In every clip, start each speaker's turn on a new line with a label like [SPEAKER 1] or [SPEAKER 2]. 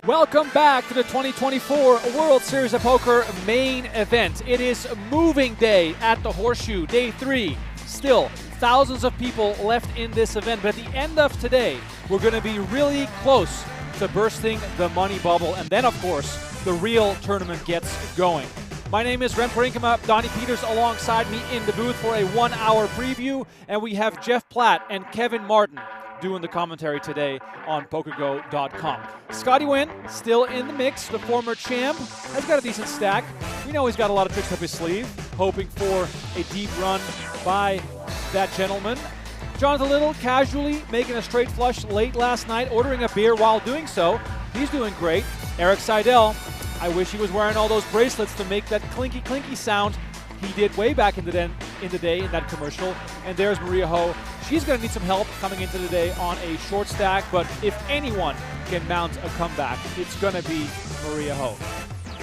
[SPEAKER 1] Welcome back to the 2024 World Series of Poker Main Event. It is moving day at the Horseshoe, day 3. Still, thousands of people left in this event, but at the end of today, we're going to be really close to bursting the money bubble, and then, of course, the real tournament gets going. My name is Remko Rinkema, Donnie Peters alongside me in the booth for a 1-hour preview, and we have Jeff Platt and Kevin Martin doing the commentary today on PokerGO.com. Scotty Nguyen still in the mix. The former champ has got a decent stack. We know he's got a lot of tricks up his sleeve, hoping for a deep run by that gentleman. Jonathan Little casually making a straight flush late last night, ordering a beer while doing so. He's doing great. Eric Seidel, I wish he was wearing all those bracelets to make that clinky clinky sound he did way back in the day in that commercial. And there's Maria Ho. She's going to need some help coming into the day on a short stack, but if anyone can mount a comeback, it's going to be Maria Ho.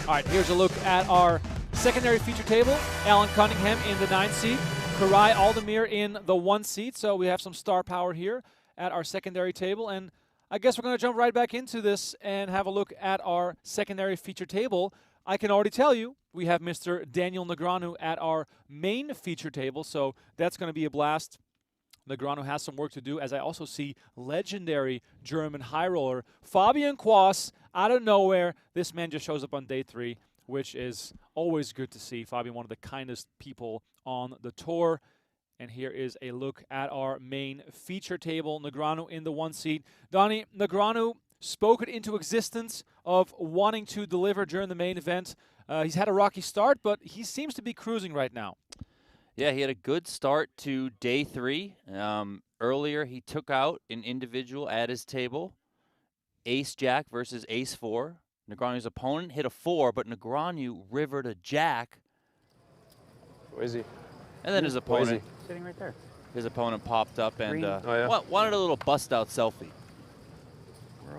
[SPEAKER 1] All right, here's a look at our secondary feature table. Alan Cunningham in the 9th seat, Koray Aldemir in the 1 seat. So we have some star power here at our secondary table, and I guess we're going to jump right back into this and have a look at our secondary feature table. I can already tell you we have Mr. Daniel Negreanu at our main feature table, so that's going to be a blast. Negreanu has some work to do, as I also see legendary German high roller Fabian Quass out of nowhere. This man just shows up on day 3, which is always good to see. Fabian, one of the kindest people on the tour. And here is a look at our main feature table. Negreanu in the 1 seat. Donnie, Negreanu spoke it into existence of wanting to deliver during the main event. He's had a rocky start, but he seems to be cruising right now.
[SPEAKER 2] Yeah, he had a good start to day 3. Earlier, he took out an individual at his table, Ace-Jack versus Ace-4. Negreanu's opponent hit a 4, but Negreanu rivered a Jack.
[SPEAKER 3] Where is he?
[SPEAKER 2] And then his opponent,
[SPEAKER 3] Where is he? Sitting right there.
[SPEAKER 2] His opponent popped up and
[SPEAKER 3] wanted
[SPEAKER 2] a little bust-out selfie.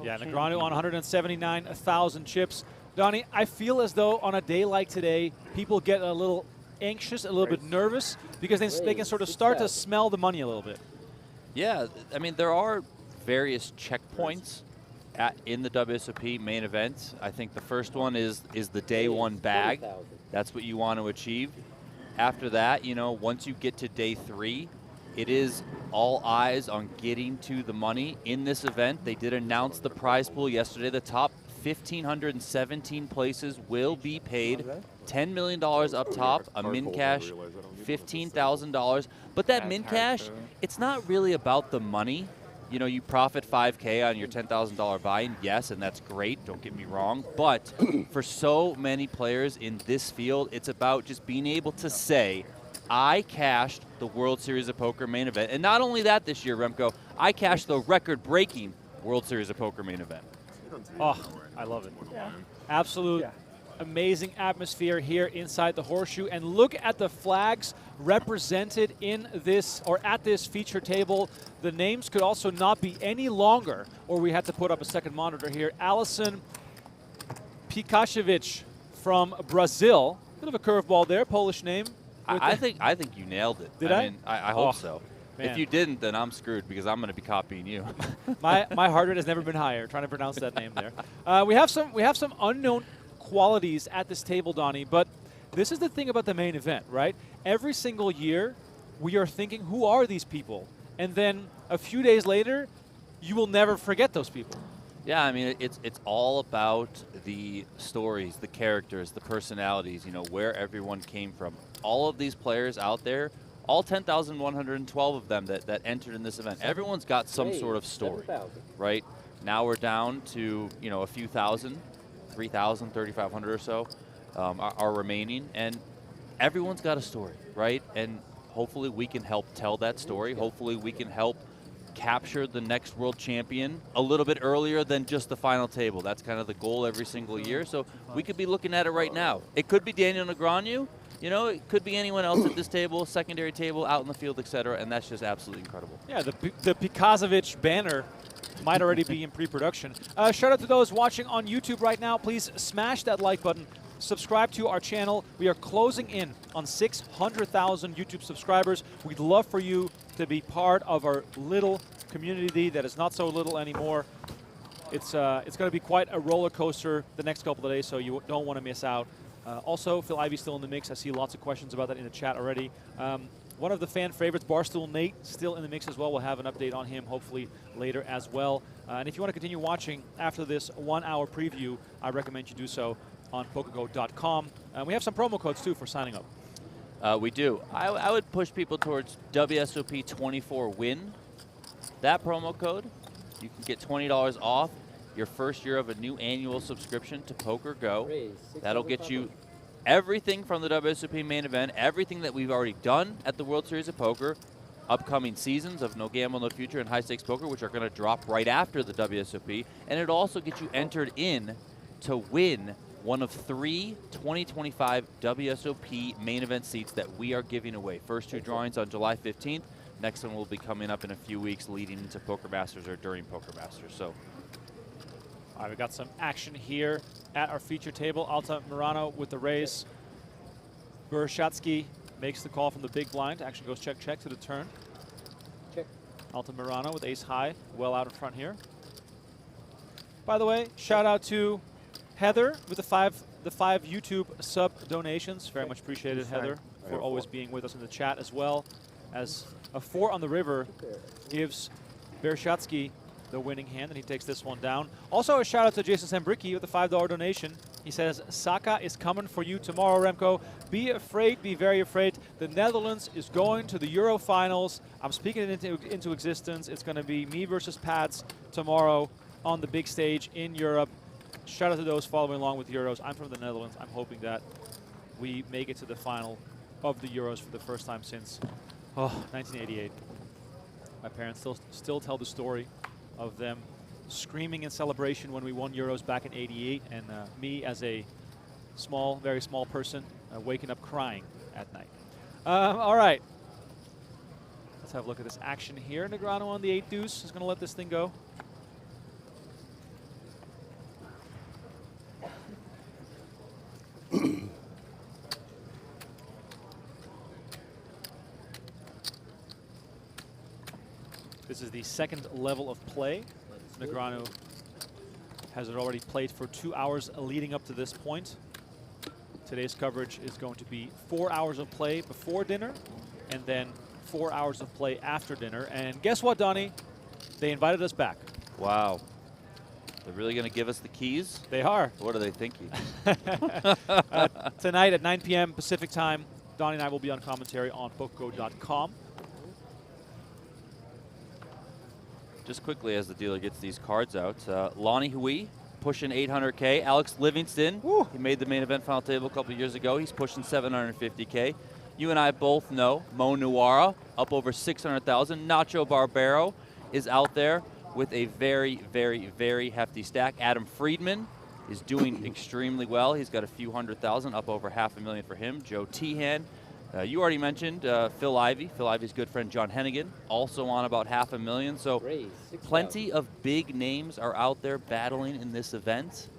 [SPEAKER 1] Yeah, Negreanu on 179,000 chips. Donnie, I feel as though on a day like today, people get a little anxious, a little bit nervous, because they can sort of start to smell the money a little bit.
[SPEAKER 2] Yeah, I mean, there are various checkpoints in the WSOP main event. I think the first one is the day 1 bag. That's what you want to achieve. After that, you know, once you get to day 3, it is all eyes on getting to the money in this event. They did announce the prize pool yesterday. The top 1,517 places will be paid $10 million up top, a min cash $15,000. But that min cash, it's not really about the money. You know, you profit $5K on your $10,000 buy-in, yes, and that's great, don't get me wrong. But for so many players in this field, it's about just being able to say, I cashed the World Series of Poker main event. And not only that this year, Remko, I cashed the record-breaking World Series of Poker main event.
[SPEAKER 1] Oh, I love it. Yeah. Absolute amazing atmosphere here inside the Horseshoe. And look at the flags represented in this, or at this feature table. The names could also not be any longer, or we had to put up a second monitor here. Alison Pikashevich from Brazil. Bit of a curveball there, Polish name.
[SPEAKER 2] I think you nailed it.
[SPEAKER 1] Did I?
[SPEAKER 2] Mean, I hope so.
[SPEAKER 1] Man.
[SPEAKER 2] If you didn't, then I'm screwed because I'm going to be copying you.
[SPEAKER 1] my heart rate has never been higher trying to pronounce that name there. We have some unknown qualities at this table, Donnie, but this is the thing about the main event, right? Every single year, we are thinking, who are these people? And then a few days later, you will never forget those people.
[SPEAKER 2] Yeah, I mean, it's all about the stories, the characters, the personalities, you know, where everyone came from. All of these players out there, all 10,112 of them that entered in this event, everyone's got some sort of story, right? Now we're down to, you know, a few thousand, 3,000, 3,500 or so are remaining, and everyone's got a story, right? And hopefully we can help tell that story. Hopefully we can help capture the next world champion a little bit earlier than just the final table. That's kind of the goal every single year. So we could be looking at it right now. It could be Daniel Negreanu. You know, it could be anyone else at this table, secondary table, out in the field, etc. And that's just absolutely incredible.
[SPEAKER 1] Yeah, the Pikazovich banner might already be in pre-production. Shout out to those watching on YouTube right now. Please smash that like button. Subscribe to our channel. We are closing in on 600,000 YouTube subscribers. We'd love for you to be part of our little community that is not so little anymore. it's going to be quite a roller coaster the next couple of days, so you don't want to miss out. Also, Phil Ivey's still in the mix. I see lots of questions about that in the chat already. One of the fan favorites, Barstool Nate, still in the mix as well. We'll have an update on him hopefully later as well. And if you want to continue watching after this 1-hour preview, I recommend you do so on PokerGO.com. We have some promo codes too for signing up.
[SPEAKER 2] We do. I would push people towards WSOP 24 WIN. That promo code, you can get $20 off your first year of a new annual subscription to PokerGO. That'll get you everything from the WSOP main event, everything that we've already done at the World Series of Poker, upcoming seasons of No Gamble, No Future and High Stakes Poker, which are going to drop right after the WSOP. And it also gets you entered in to win one of 3 2025 WSOP main event seats that we are giving away. First 2 drawings on July 15th. Next one will be coming up in a few weeks leading into Poker Masters or during Poker Masters. So,
[SPEAKER 1] all right, we got some action here at our feature table. Altamirano with the raise. Berezovsky makes the call from the big blind. Action goes check, check to the turn.
[SPEAKER 4] Check.
[SPEAKER 1] Altamirano with ace high, well out in front here. By the way, shout out to Heather with the five YouTube sub donations. Very much appreciated, Heather, for always being with us in the chat as well. As a 4 on the river gives Berezovsky the winning hand, and he takes this one down. Also a shout out to Jason Sambricki with a $5 donation. He says, Saka is coming for you tomorrow, Remko. Be afraid, be very afraid. The Netherlands is going to the Euro finals. I'm speaking it into existence. It's going to be me versus Pats tomorrow on the big stage in Europe. Shout out to those following along with Euros. I'm from the Netherlands. I'm hoping that we make it to the final of the Euros for the first time since 1988. My parents still tell the story of them screaming in celebration when we won Euros back in '88, and me as a very small person waking up crying at night. All right. Let's have a look at this action here. Negreanu on the 8 deuce is going to let this thing go. This is the second level of play. Negreanu has it already played for 2 hours leading up to this point. Today's coverage is going to be 4 hours of play before dinner and then 4 hours of play after dinner. And guess what, Donnie? They invited us back.
[SPEAKER 2] wow. They're really going to give us the keys?
[SPEAKER 1] They are.
[SPEAKER 2] What are they thinking?
[SPEAKER 1] Tonight at 9 p.m. Pacific time, Donnie and I will be on commentary on PokerGO.com.
[SPEAKER 2] Just quickly as the dealer gets these cards out, Lonnie Hui pushing 800K. Alex Livingston,
[SPEAKER 1] Woo.
[SPEAKER 2] he made the main event final table a couple of years ago. He's pushing 750K. You and I both know Mo Nuara up over 600,000. Nacho Barbero is out there with a very, very, very hefty stack. Adam Friedman is doing extremely well. He's got a few 100,000, up over $500,000 for him. Joe Tehan. You already mentioned Phil Ivey. Phil Ivey's good friend John Hennigan, also on about $500,000. So plenty of big names are out there battling in this event.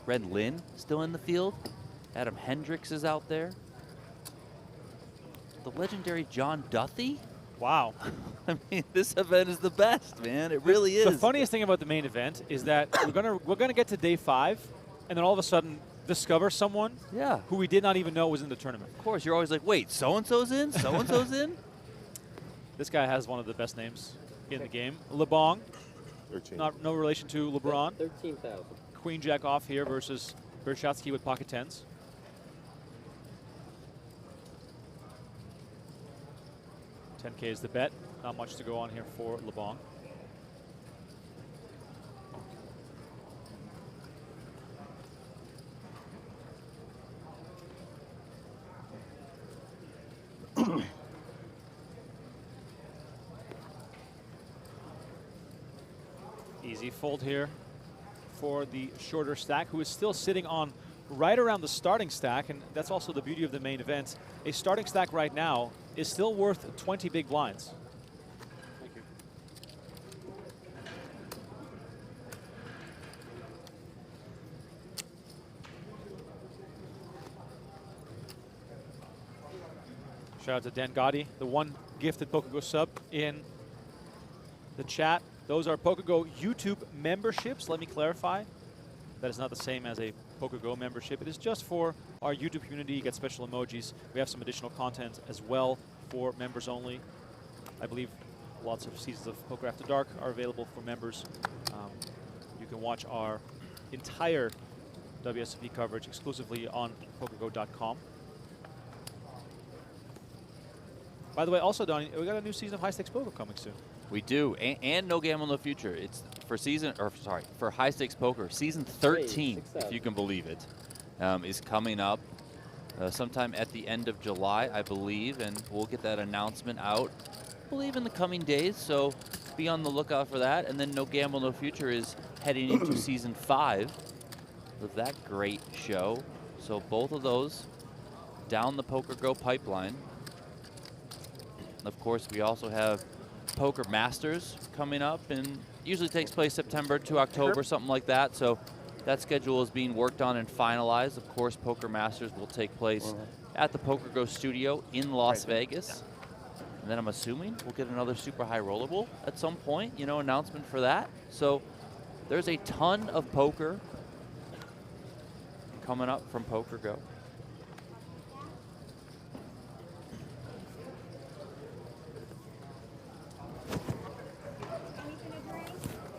[SPEAKER 2] Red Lynn still in the field. Adam Hendricks is out there. The legendary John Duthie.
[SPEAKER 1] Wow.
[SPEAKER 2] I mean, this event is the best, man. It really is.
[SPEAKER 1] The funniest thing about the main event is that we're gonna get to day 5, and then all of a sudden discover someone who we did not even know was in the tournament.
[SPEAKER 2] Of course, you're always like, wait, so-and-so's in? So-and-so's in?
[SPEAKER 1] This guy has one of the best names in the game. LeBong.
[SPEAKER 3] 13.
[SPEAKER 1] No relation to LeBron.
[SPEAKER 4] 13,000.
[SPEAKER 1] Queen Jack off here versus Berezovsky with pocket 10s. $10K is the bet. Not much to go on here for LeBong. Easy fold here for the shorter stack, who is still sitting on right around the starting stack, and that's also the beauty of the main event. A starting stack right now is still worth 20 big blinds.
[SPEAKER 3] Thank you.
[SPEAKER 1] Shout out to Dan Gotti, the one gifted PokerGo sub in the chat. Those are PokerGo YouTube memberships. Let me clarify. That is not the same as a PokerGo membership. It is just for our YouTube community. You get special emojis. We have some additional content as well for members only. I believe lots of seasons of Poker After Dark are available for members. You can watch our entire WSOP coverage exclusively on PokerGo.com. By the way, also, Donnie, we got a new season of High Stakes Poker coming soon.
[SPEAKER 2] We do, and No Gamble, No Future. It's for High Stakes Poker. Season 13, if you can believe it, is coming up sometime at the end of July, I believe, and we'll get that announcement out, I believe, in the coming days. So be on the lookout for that. And then No Gamble, No Future is heading into season 5 of that great show. So both of those down the PokerGo pipeline. Of course, we also have Poker Masters coming up, and usually takes place September to October, something like that. So that schedule is being worked on and finalized. Of course, Poker Masters will take place at the PokerGo studio in Las Vegas. And then I'm assuming we'll get another super high rollable at some point, you know, announcement for that. So there's a ton of poker coming up from PokerGo.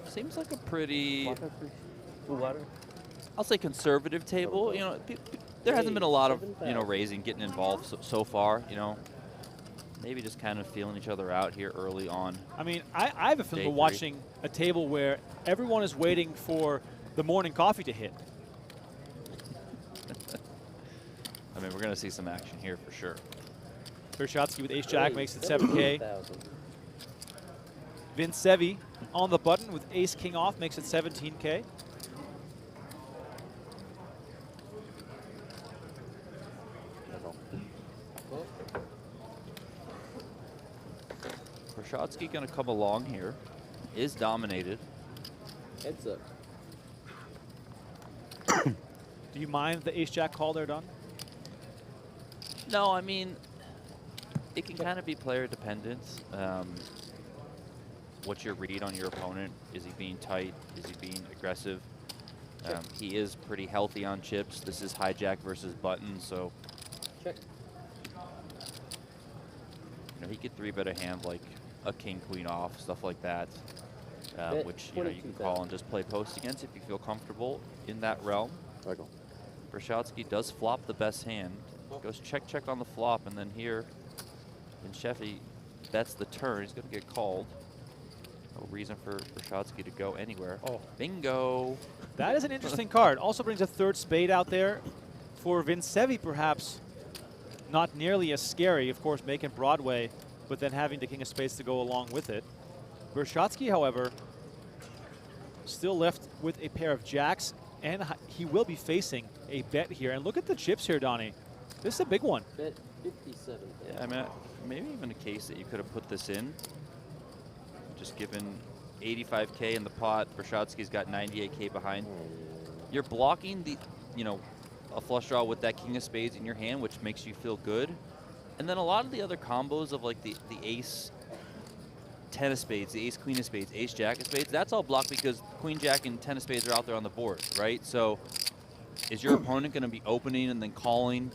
[SPEAKER 2] Seems like a pretty, I'll say, conservative table. You know, there hasn't been a lot of, you know, raising, getting involved so far. You know, maybe just kind of feeling each other out here early on.
[SPEAKER 1] I mean, I have a feeling we're watching a table where everyone is waiting for the morning coffee to hit.
[SPEAKER 2] I mean, we're going to see some action here for sure.
[SPEAKER 1] Bershatsky with ace-jack makes it 7K. Vince Sevi on the button with ace-king off makes it 17K.
[SPEAKER 2] Bershatsky going to come along here. Is dominated.
[SPEAKER 4] Heads up.
[SPEAKER 1] Do you mind the ace-jack call there, Don?
[SPEAKER 2] No, I mean, it can kind of be player dependent. What's your read on your opponent? Is he being tight? Is he being aggressive? He is pretty healthy on chips. This is hijack versus button, so
[SPEAKER 4] Check.
[SPEAKER 2] you know, he could 3-bet a hand like a king queen off, stuff like that, which you know you can call and just play post against if you feel comfortable in that realm. Bershatsky does flop the best hand, goes check check on the flop, and then here, and Sheffy bets the turn. He's going to get called. No reason for Bershatsky to go anywhere.
[SPEAKER 1] Oh.
[SPEAKER 2] Bingo.
[SPEAKER 1] That is an interesting card. Also brings a third spade out there for Vince Sevi, perhaps not nearly as scary. Of course, making Broadway, but then having the king of spades to go along with it. Bershatsky, however, still left with a pair of jacks, and he will be facing a bet here. And look at the chips here, Donnie. This is a big one.
[SPEAKER 4] Bet 57.
[SPEAKER 2] Yeah, I mean, maybe even a case that you could have put this in. Just given 85K in the pot, Bershatsky's got 98K behind. You're blocking the, you know, a flush draw with that king of spades in your hand, which makes you feel good. And then a lot of the other combos of like the ace, 10 of spades, the ace, queen of spades, ace, jack of spades, that's all blocked because queen, jack, and 10 of spades are out there on the board, right? So is your opponent going to be opening and then calling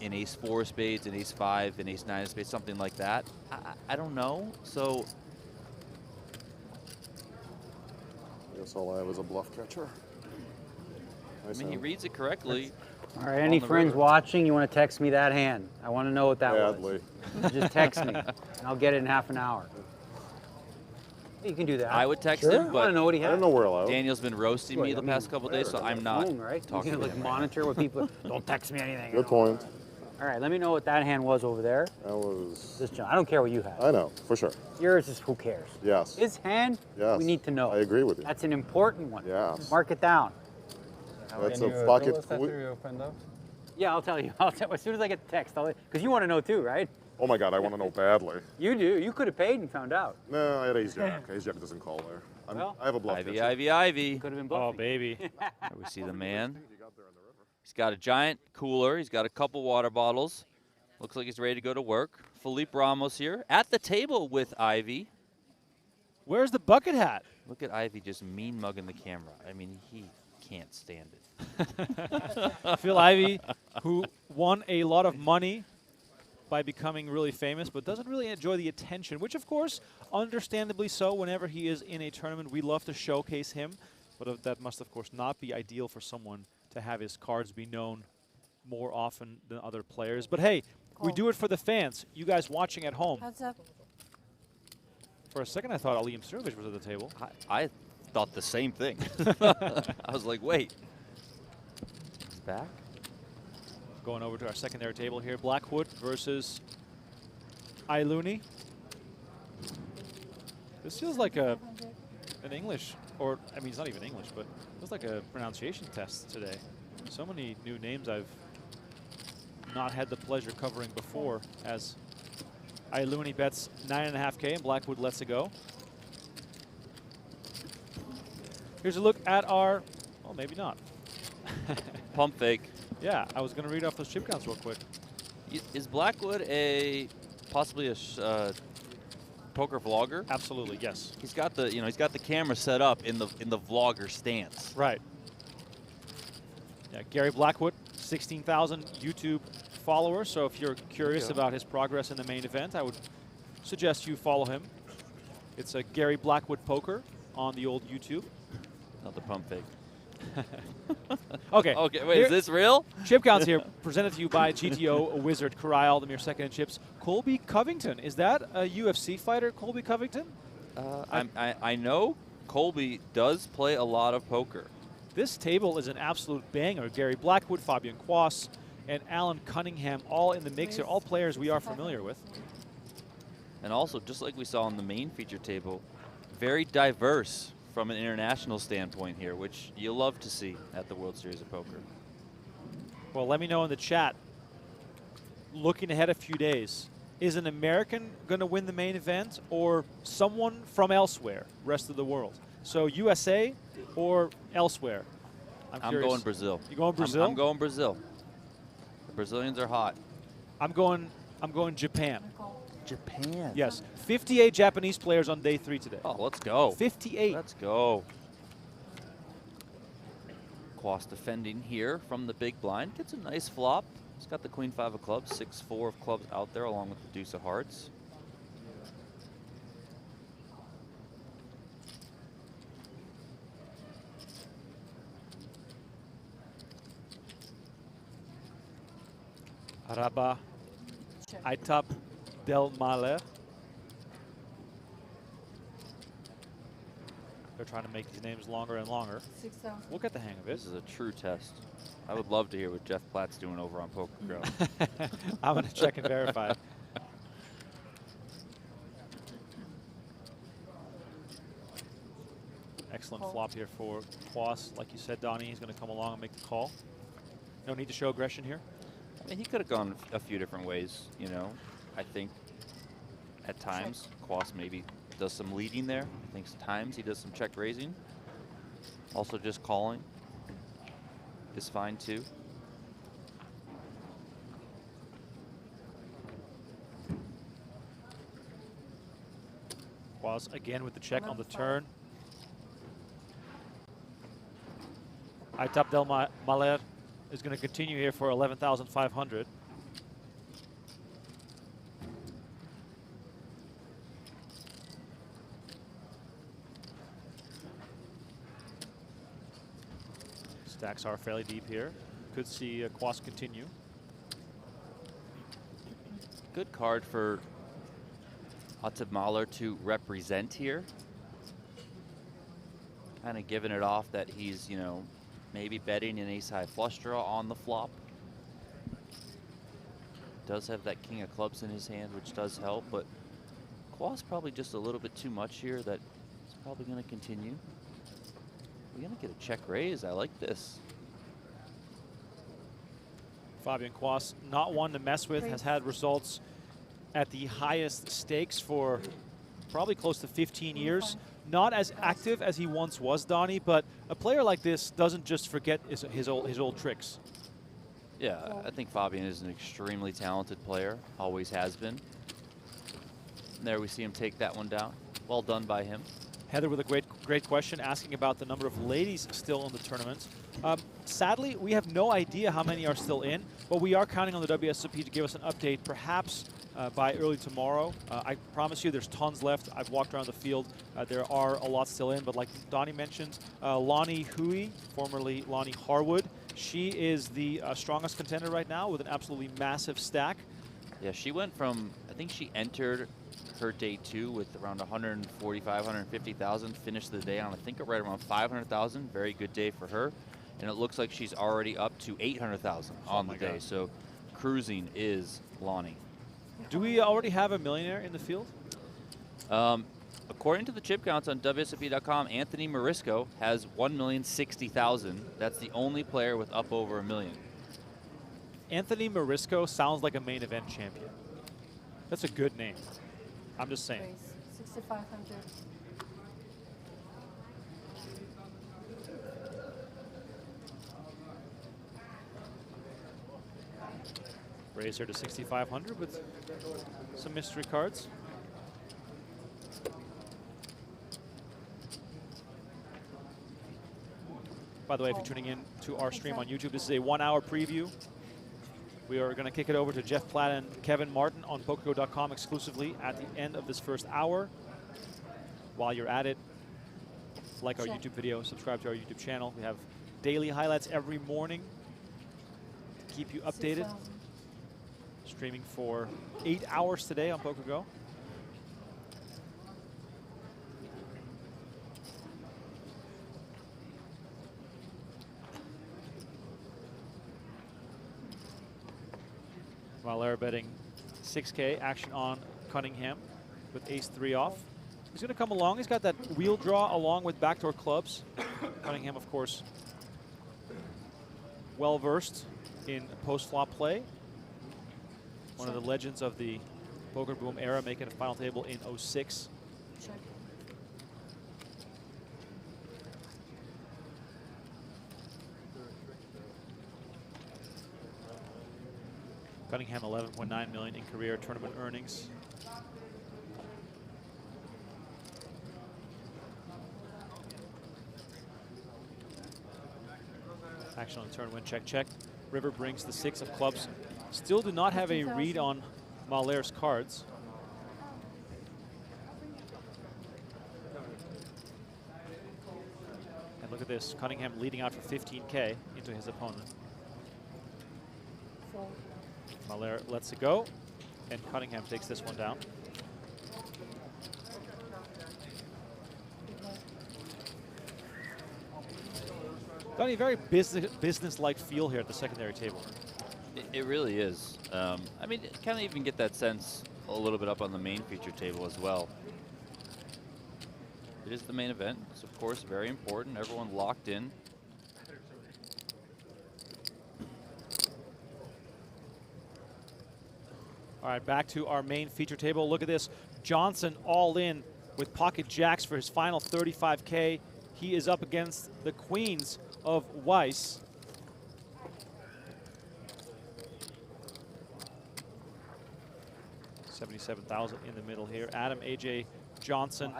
[SPEAKER 2] an ace 4 of spades, an ace 5, an ace 9 of spades, something like that? I don't know. So
[SPEAKER 3] I guess all I have is a bluff catcher.
[SPEAKER 2] I mean, he reads it correctly.
[SPEAKER 5] All right, any friends watching, you want to text me that hand? I want to know what that was. Just text me, and I'll get it in half an hour. You can do that.
[SPEAKER 2] I would text
[SPEAKER 5] him,
[SPEAKER 2] him,
[SPEAKER 5] but I
[SPEAKER 2] but
[SPEAKER 5] want to know what he has.
[SPEAKER 3] I don't know where allowed.
[SPEAKER 2] Daniel's been roasting me the past couple days, so I'm not
[SPEAKER 5] Phone, right?
[SPEAKER 2] talking
[SPEAKER 5] You
[SPEAKER 2] to
[SPEAKER 5] can
[SPEAKER 2] him.
[SPEAKER 5] monitor what people. Don't text me anything.
[SPEAKER 3] Good point.
[SPEAKER 5] All right, let me know what that hand was over there.
[SPEAKER 3] That was.
[SPEAKER 5] This John, I don't care what you have.
[SPEAKER 3] I know, for sure.
[SPEAKER 5] Yours is who cares.
[SPEAKER 3] Yes.
[SPEAKER 5] His hand,
[SPEAKER 3] Yes.
[SPEAKER 5] we need to know.
[SPEAKER 3] I agree with you.
[SPEAKER 5] That's an important one.
[SPEAKER 3] Yes.
[SPEAKER 5] Mark it down.
[SPEAKER 3] That's a bucket.
[SPEAKER 5] Yeah, I'll tell you. As soon as I get the text, because you want to know too, right?
[SPEAKER 3] Oh my God, I want to know badly.
[SPEAKER 5] You do. You could have paid and found out.
[SPEAKER 3] No, I had ace jack. Ace jack doesn't call there.
[SPEAKER 5] Well,
[SPEAKER 3] I have a bluff
[SPEAKER 2] Ivy,
[SPEAKER 3] catcher.
[SPEAKER 2] Ivy, Ivy.
[SPEAKER 5] Could have been
[SPEAKER 1] Oh,
[SPEAKER 5] bluffing.
[SPEAKER 1] baby.
[SPEAKER 2] There we see the man. He's got a giant cooler. He's got a couple water bottles. Looks like he's ready to go to work. Felipe Ramos here at the table with Ivy.
[SPEAKER 1] Where's the bucket hat?
[SPEAKER 2] Look at Ivy just mean mugging the camera. I mean, he can't stand it.
[SPEAKER 1] Phil Ivey, who won a lot of money by becoming really famous, but doesn't really enjoy the attention, which, of course, understandably so. Whenever he is in a tournament, we love to showcase him, but that must, of course, not be ideal for someone to have his cards be known more often than other players. But hey, we do it for the fans, you guys watching at home.
[SPEAKER 6] Heads up.
[SPEAKER 1] For a second, I thought Ali Imsirovic was at the table.
[SPEAKER 2] I thought the same thing. I was like, wait. He's back?
[SPEAKER 1] Going over to our secondary table here. Blackwood versus Iluni. This feels like an English, or I mean, it's not even English, but it feels like a pronunciation test today. So many new names I've not had the pleasure covering before, as Iluni bets 9.5K and Blackwood lets it go. Here's a look at our, well, maybe not.
[SPEAKER 2] Pump fake.
[SPEAKER 1] Yeah, I was going to read off those chip counts real quick.
[SPEAKER 2] Is Blackwood possibly a poker vlogger?
[SPEAKER 1] Absolutely, yes.
[SPEAKER 2] He's got the camera set up in the vlogger stance.
[SPEAKER 1] Right. Yeah, Gary Blackwood, 16,000 YouTube followers. So if you're curious about his progress in the main event, I would suggest you follow him. It's a Gary Blackwood Poker on the old YouTube.
[SPEAKER 2] Not the pump fake.
[SPEAKER 1] Okay.
[SPEAKER 2] Okay, wait,
[SPEAKER 1] Here,
[SPEAKER 2] is this real?
[SPEAKER 1] chip counts here, presented to you by GTO Wizard Koray Aldemir, second in chips. Colby Covington, is that a UFC fighter, Colby Covington?
[SPEAKER 2] I know Colby does play a lot of poker.
[SPEAKER 1] This table is an absolute banger. Gary Blackwood, Fabian Quas, and Alan Cunningham all in the mix here, all players we are familiar with.
[SPEAKER 2] And also, just like we saw on the main feature table, very diverse from an international standpoint here, which you'll love to see at the World Series of Poker.
[SPEAKER 1] Well, let me know in the chat, looking ahead a few days, is an American going to win the main event or someone from elsewhere, rest of the world? So USA or elsewhere?
[SPEAKER 2] I'm going Brazil.
[SPEAKER 1] You going Brazil?
[SPEAKER 2] I'm going Brazil. The Brazilians are hot.
[SPEAKER 1] I'm going Japan.
[SPEAKER 2] Japan.
[SPEAKER 1] Yes, 58 Japanese players on day 3 today.
[SPEAKER 2] Oh, let's go.
[SPEAKER 1] 58.
[SPEAKER 2] Let's go. Quas defending here from the big blind. Gets a nice flop. He's got the queen 5 of clubs, 6-4 of clubs out there along with the deuce of hearts.
[SPEAKER 1] Araba Aitap Del Male. They're trying to make these names longer and longer.
[SPEAKER 6] 6,000.
[SPEAKER 1] We'll get the hang of it.
[SPEAKER 2] This is a true test. I would love to hear what Jeff Platt's doing over on PokerGO.
[SPEAKER 1] I'm going to check and verify. Excellent flop here for Quas. Like you said, Donnie, he's going to come along and make the call. No need to show aggression here.
[SPEAKER 2] I mean, he could have gone a few different ways, you know. I think at times Quas maybe does some leading there. I think at times he does some check raising. Also just calling is fine too.
[SPEAKER 1] Quas again with the check on the turn. Aitap Del Maler is going to continue here for 11,500. Stacks are fairly deep here. Could see Quas continue.
[SPEAKER 2] Good card for Aitap Mahler to represent here. Kind of giving it off that he's, you know, maybe betting an ace-high flush draw on the flop. Does have that king of clubs in his hand, which does help, but Quas probably just a little bit too much here that he's probably going to continue. We're going to get a check raise. I like this.
[SPEAKER 1] Fabian Quas, not one to mess with, has had results at the highest stakes for probably close to 15 years. Not as active as he once was, Donnie, but a player like this doesn't just forget his old tricks.
[SPEAKER 2] Yeah, I think Fabian is an extremely talented player, always has been. And there we see him take that one down. Well done by him.
[SPEAKER 1] Heather with a great question asking about the number of ladies still in the tournament. Sadly, we have no idea how many are still in, but we are counting on the WSOP to give us an update perhaps by early tomorrow. I promise you there's tons left. I've walked around the field. There are a lot still in, but like Donnie mentioned, Lonnie Hui, formerly Lonnie Harwood, she is the strongest contender right now with an absolutely massive stack.
[SPEAKER 2] Yeah, she went from, I think she entered her day 2 with around 145, 150,000, finished the day on I think right around 500,000. Very good day for her. And it looks like she's already up to 800,000 on the day. So cruising is Lonnie.
[SPEAKER 1] Do we already have a millionaire in the field?
[SPEAKER 2] According to the chip counts on WSOP.com, Anthony Morisco has 1,060,000. That's the only player with up over $1 million.
[SPEAKER 1] Anthony Morisco sounds like a main event champion. That's a good name. I'm just saying.
[SPEAKER 6] 6,500.
[SPEAKER 1] Raise her to 6,500 with some mystery cards. By the way, if you're tuning in to our stream on YouTube, this is a 1-hour preview. We are going to kick it over to Jeff Platt and Kevin Martin on PokerGO.com exclusively at the end of this first hour. While you're at it, like our YouTube video, subscribe to our YouTube channel. We have daily highlights every morning to keep you updated.
[SPEAKER 6] 6,000.
[SPEAKER 1] Streaming for 8 hours today on PokerGO. Valera betting 6K, action on Cunningham with ace-3 off. He's going to come along. He's got that wheel draw along with backdoor clubs. Cunningham, of course, well-versed in post-flop play. One of the legends of the poker boom era, making a final table in '06.
[SPEAKER 6] Check.
[SPEAKER 1] Cunningham 11.9 million in career tournament earnings. Action on the turn, win, check, check. River brings the 6 of clubs. Still do not have a read on Mahler's cards. And look at this, Cunningham leading out for 15K into his opponent.
[SPEAKER 6] Fold.
[SPEAKER 1] Mahler lets it go, and Cunningham takes this one down. Donnie, very business-like feel here at the secondary table.
[SPEAKER 2] It really is. I mean, kind of even get that sense a little bit up on the main feature table as well. It is the main event. It's, of course, very important. Everyone locked in.
[SPEAKER 1] All right, back to our main feature table. Look at this. Johnson all in with pocket jacks for his final 35K. He is up against the queens of Weiss. $77,000 in the middle here. Adam A.J. Johnson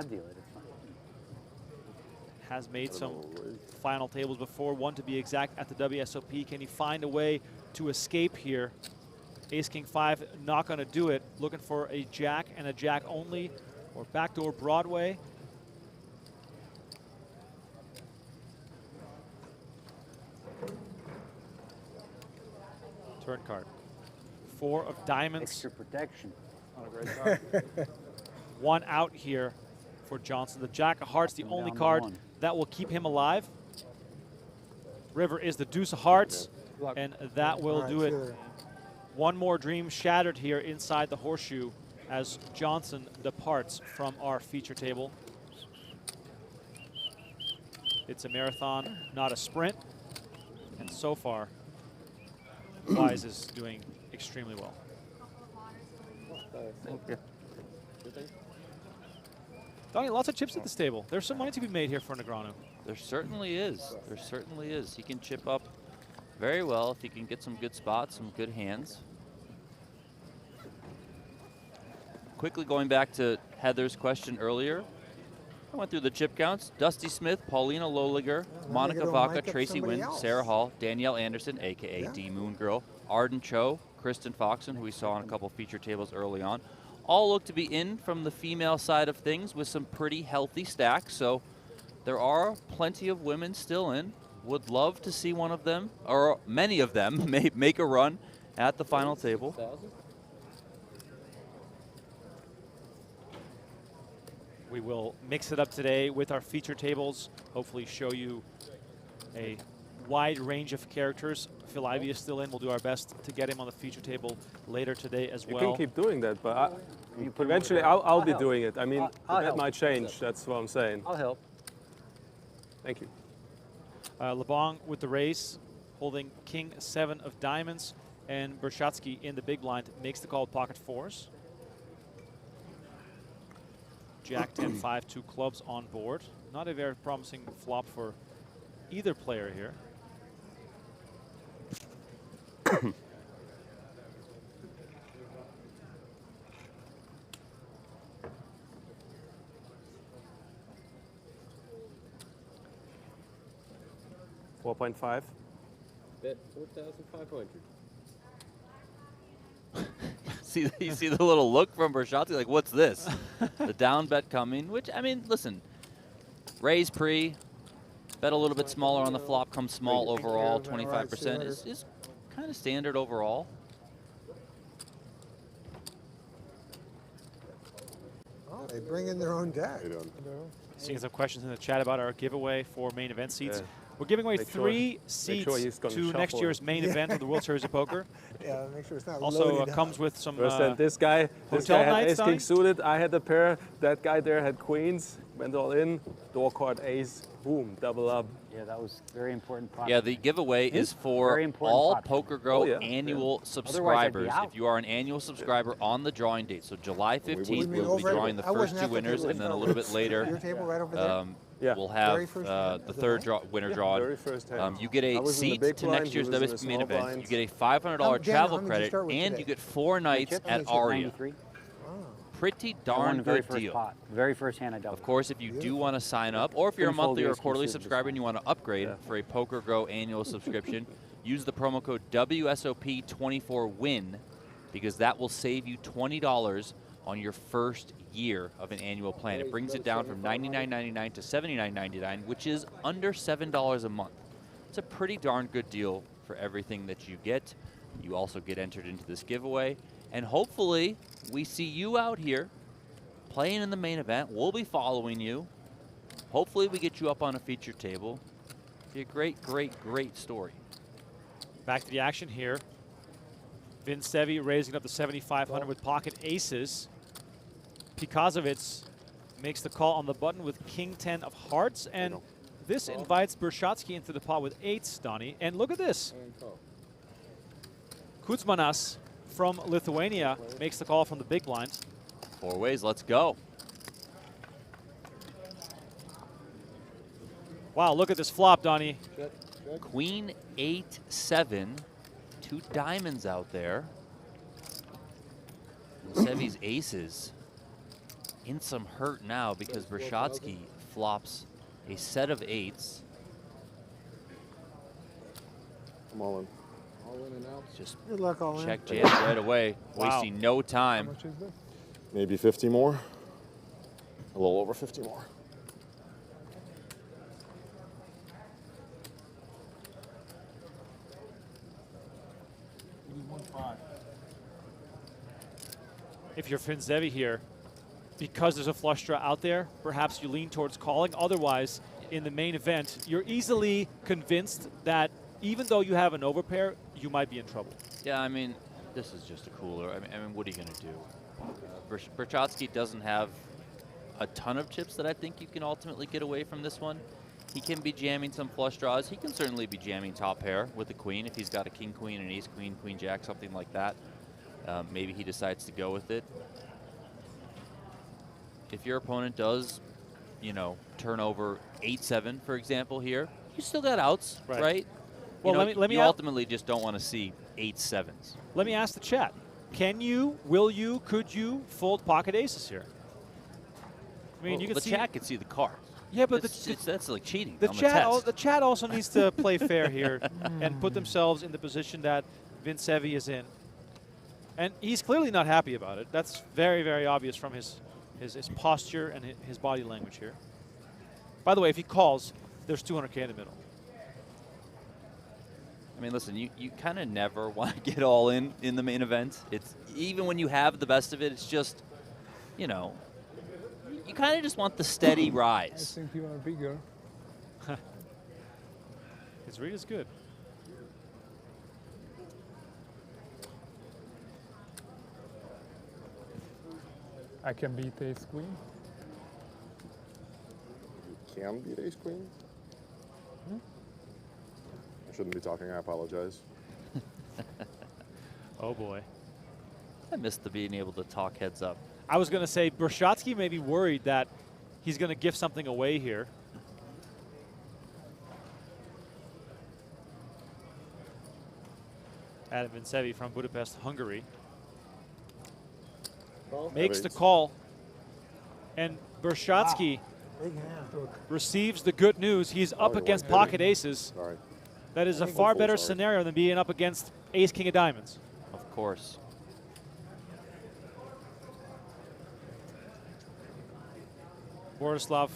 [SPEAKER 1] has made some final tables before, one to be exact at the WSOP. Can he find a way to escape here? Ace King 5 not going to do it. Looking for a jack and a jack only, or backdoor Broadway. Turn card. 4 of diamonds.
[SPEAKER 5] Extra protection.
[SPEAKER 1] Not a great card. One out here for Johnson. The jack of hearts, the only card that will keep him alive. River is the deuce of hearts, and that will do it. One more dream shattered here inside the horseshoe as Johnson departs from our feature table. It's a marathon, not a sprint. And so far, Wise is doing extremely well. Donnie, lots of chips at this table. There's some money to be made here for Negreanu.
[SPEAKER 2] There certainly is. There certainly is. He can chip up very well if he can get some good spots, some good hands. Quickly going back to Heather's question earlier, I went through the chip counts. Dusty Smith, Paulina Loliger, Monica Vaca, Tracy Wynn, Sarah Hall, Danielle Anderson, a.k.a. D Moon Girl, Arden Cho, Kristen Foxen, who we saw on a couple feature tables early on. All look to be in from the female side of things with some pretty healthy stacks. So there are plenty of women still in. Would love to see one of them, or many of them, make a run at the final table.
[SPEAKER 1] We will mix it up today with our feature tables, hopefully show you a wide range of characters. Phil Ivey is still in. We'll do our best to get him on the feature table later today as well.
[SPEAKER 6] You can keep doing that, but eventually I'll be doing it. I mean, that might change. That's what I'm saying.
[SPEAKER 5] I'll help.
[SPEAKER 6] Thank you.
[SPEAKER 1] LeBong with the raise, holding King 7 of diamonds, and Bershatsky in the big blind makes the call with pocket fours. Jack 10, 5, 2 clubs on board. Not a very promising flop for either player here.
[SPEAKER 6] $4.5.
[SPEAKER 4] Bet 4,500.
[SPEAKER 2] You see the little look from Bershatsky, like, what's this? The down bet coming, which, I mean, listen, raise pre, bet a little bit smaller on the flop, comes small overall, 25% is kind of standard overall.
[SPEAKER 7] Oh, they bring in their own deck.
[SPEAKER 1] Seeing some questions in the chat about our giveaway for main event seats.
[SPEAKER 6] Yeah.
[SPEAKER 1] We're giving away
[SPEAKER 6] Make
[SPEAKER 1] three
[SPEAKER 6] sure
[SPEAKER 1] seats
[SPEAKER 6] gonna
[SPEAKER 1] to next
[SPEAKER 6] shuffle.
[SPEAKER 1] year's main event of the World Series of Poker.
[SPEAKER 7] Yeah, make sure it's not
[SPEAKER 1] Also
[SPEAKER 7] loaded
[SPEAKER 1] comes
[SPEAKER 7] up.
[SPEAKER 1] with some
[SPEAKER 6] First, then this guy
[SPEAKER 1] hotel
[SPEAKER 6] had
[SPEAKER 1] nights,
[SPEAKER 6] ace
[SPEAKER 1] Donnie?
[SPEAKER 6] king suited. I had a pair. That guy there had queens. Went all in. Door card ace. Boom, double up.
[SPEAKER 5] Yeah, that was very important. Pot.
[SPEAKER 2] Yeah, the giveaway is for
[SPEAKER 5] Very important
[SPEAKER 2] all
[SPEAKER 5] pot.
[SPEAKER 2] PokerGo
[SPEAKER 6] Oh, yeah,
[SPEAKER 2] annual
[SPEAKER 5] I'd be
[SPEAKER 2] subscribers.
[SPEAKER 5] out.
[SPEAKER 2] If you are an annual subscriber on the drawing date, so July 15th,
[SPEAKER 7] mean
[SPEAKER 2] we'll be
[SPEAKER 7] over-
[SPEAKER 2] drawing the
[SPEAKER 7] I
[SPEAKER 2] first
[SPEAKER 7] wasn't
[SPEAKER 2] two
[SPEAKER 7] at the
[SPEAKER 2] winners,
[SPEAKER 7] table.
[SPEAKER 2] and then a little bit
[SPEAKER 7] Your
[SPEAKER 2] later,
[SPEAKER 7] table right over there?
[SPEAKER 6] Yeah.
[SPEAKER 2] we'll
[SPEAKER 7] Very
[SPEAKER 2] have
[SPEAKER 7] first
[SPEAKER 2] the
[SPEAKER 7] of the
[SPEAKER 2] third
[SPEAKER 7] night?
[SPEAKER 2] winner
[SPEAKER 6] Yeah,
[SPEAKER 2] drawn.
[SPEAKER 6] very first hand.
[SPEAKER 2] You get
[SPEAKER 6] I
[SPEAKER 2] a
[SPEAKER 6] was in the
[SPEAKER 2] seat
[SPEAKER 6] big
[SPEAKER 2] to
[SPEAKER 6] blind,
[SPEAKER 2] next
[SPEAKER 6] he
[SPEAKER 2] year's
[SPEAKER 6] was in the
[SPEAKER 2] WSOP Main
[SPEAKER 6] small
[SPEAKER 2] event.
[SPEAKER 6] blind.
[SPEAKER 2] You get a $500
[SPEAKER 7] Daniel,
[SPEAKER 2] travel
[SPEAKER 7] how many did you
[SPEAKER 2] credit,
[SPEAKER 7] start with
[SPEAKER 2] and
[SPEAKER 7] today?
[SPEAKER 2] you get 4 nights
[SPEAKER 5] Chip?
[SPEAKER 2] at Aria.
[SPEAKER 5] 93.
[SPEAKER 2] Pretty
[SPEAKER 5] I
[SPEAKER 2] darn
[SPEAKER 5] won the very
[SPEAKER 2] good
[SPEAKER 5] first
[SPEAKER 2] deal.
[SPEAKER 5] pot. Very first hand I doubled.
[SPEAKER 2] Of course, if you do want to sign up, or if you're a
[SPEAKER 5] Full
[SPEAKER 2] monthly or
[SPEAKER 5] days
[SPEAKER 2] quarterly
[SPEAKER 5] considered
[SPEAKER 2] subscriber and you want to upgrade for a PokerGo annual subscription, use the promo code WSOP24WIN, because that will save you $20 on your first year of an annual plan. It brings it down from $99.99 to $79.99, which is under $7 a month. It's a pretty darn good deal for everything that you get. You also get entered into this giveaway, and hopefully we see you out here playing in the main event. We'll be following you. Hopefully we get you up on a feature table. Be a great, great, great story.
[SPEAKER 1] Back to the action here. Vin Sevi raising up to 7,500 with pocket aces. Pikazovitz makes the call on the button with King 10 of hearts, and this invites Bershatsky into the pot with eights, Donnie. And look at this. Kuzmanas from Lithuania makes the call from the big blind.
[SPEAKER 2] 4 ways, let's go.
[SPEAKER 1] Wow, look at this flop, Donnie.
[SPEAKER 2] Queen 8-7, 2 diamonds out there. And Sevi's aces in some hurt now because Bershatsky flops a set of 8s.
[SPEAKER 3] I'm all in.
[SPEAKER 4] All in and out.
[SPEAKER 2] Just
[SPEAKER 7] Good luck, all in.
[SPEAKER 2] check jams right away,
[SPEAKER 1] Wow.
[SPEAKER 2] wasting no time.
[SPEAKER 7] How much is this?
[SPEAKER 3] Maybe 50 more. A little over 50 more.
[SPEAKER 1] If you're Finzevi here, because there's a flush draw out there, perhaps you lean towards calling. Otherwise, in the main event, you're easily convinced that even though you have an overpair, you might be in trouble.
[SPEAKER 2] Yeah, I mean, this is just a cooler. I mean what are you going to do? Bershatsky doesn't have a ton of chips that I think you can ultimately get away from this one. He can be jamming some flush draws. He can certainly be jamming top pair with the queen if he's got a king, queen, an ace, queen, queen, jack, something like that. Maybe he decides to go with it. If your opponent does, you know, turn over 8-7, for example, here, you still got outs, right?
[SPEAKER 1] Well,
[SPEAKER 2] you know,
[SPEAKER 1] let me
[SPEAKER 2] you ultimately just don't want to see 8-7s.
[SPEAKER 1] Let me ask the chat. Can you, will you, could you fold pocket aces here? I mean,
[SPEAKER 2] Well,
[SPEAKER 1] you can
[SPEAKER 2] the
[SPEAKER 1] see
[SPEAKER 2] chat can see the cards.
[SPEAKER 1] Yeah, but
[SPEAKER 2] that's like cheating.
[SPEAKER 1] The
[SPEAKER 2] on
[SPEAKER 1] chat,
[SPEAKER 2] the
[SPEAKER 1] the chat also needs to play fair here and put themselves in the position that Vincevi is in. And he's clearly not happy about it. That's very, very obvious from his posture and his body language here. By the way, if he calls, there's 200K in the middle.
[SPEAKER 2] I mean, listen, you kind of never want to get all in the main event. It's even when you have the best of it, it's just, you know, you kind of just want the steady rise.
[SPEAKER 7] I think you are bigger.
[SPEAKER 1] His read is good.
[SPEAKER 8] I can beat ace queen.
[SPEAKER 3] You can beat ace queen? I shouldn't be talking, I apologize.
[SPEAKER 1] Oh boy.
[SPEAKER 2] I missed the being able to talk heads up.
[SPEAKER 1] I was going to say Brushatsky may be worried that he's going to give something away here. Adam Vincevi from Budapest, Hungary. Makes the call. And Brushatsky receives the good news. He's up against pocket aces.
[SPEAKER 3] Sorry.
[SPEAKER 1] That is a far better scenario than being up against ace, king of diamonds.
[SPEAKER 2] Of course.
[SPEAKER 1] Borislav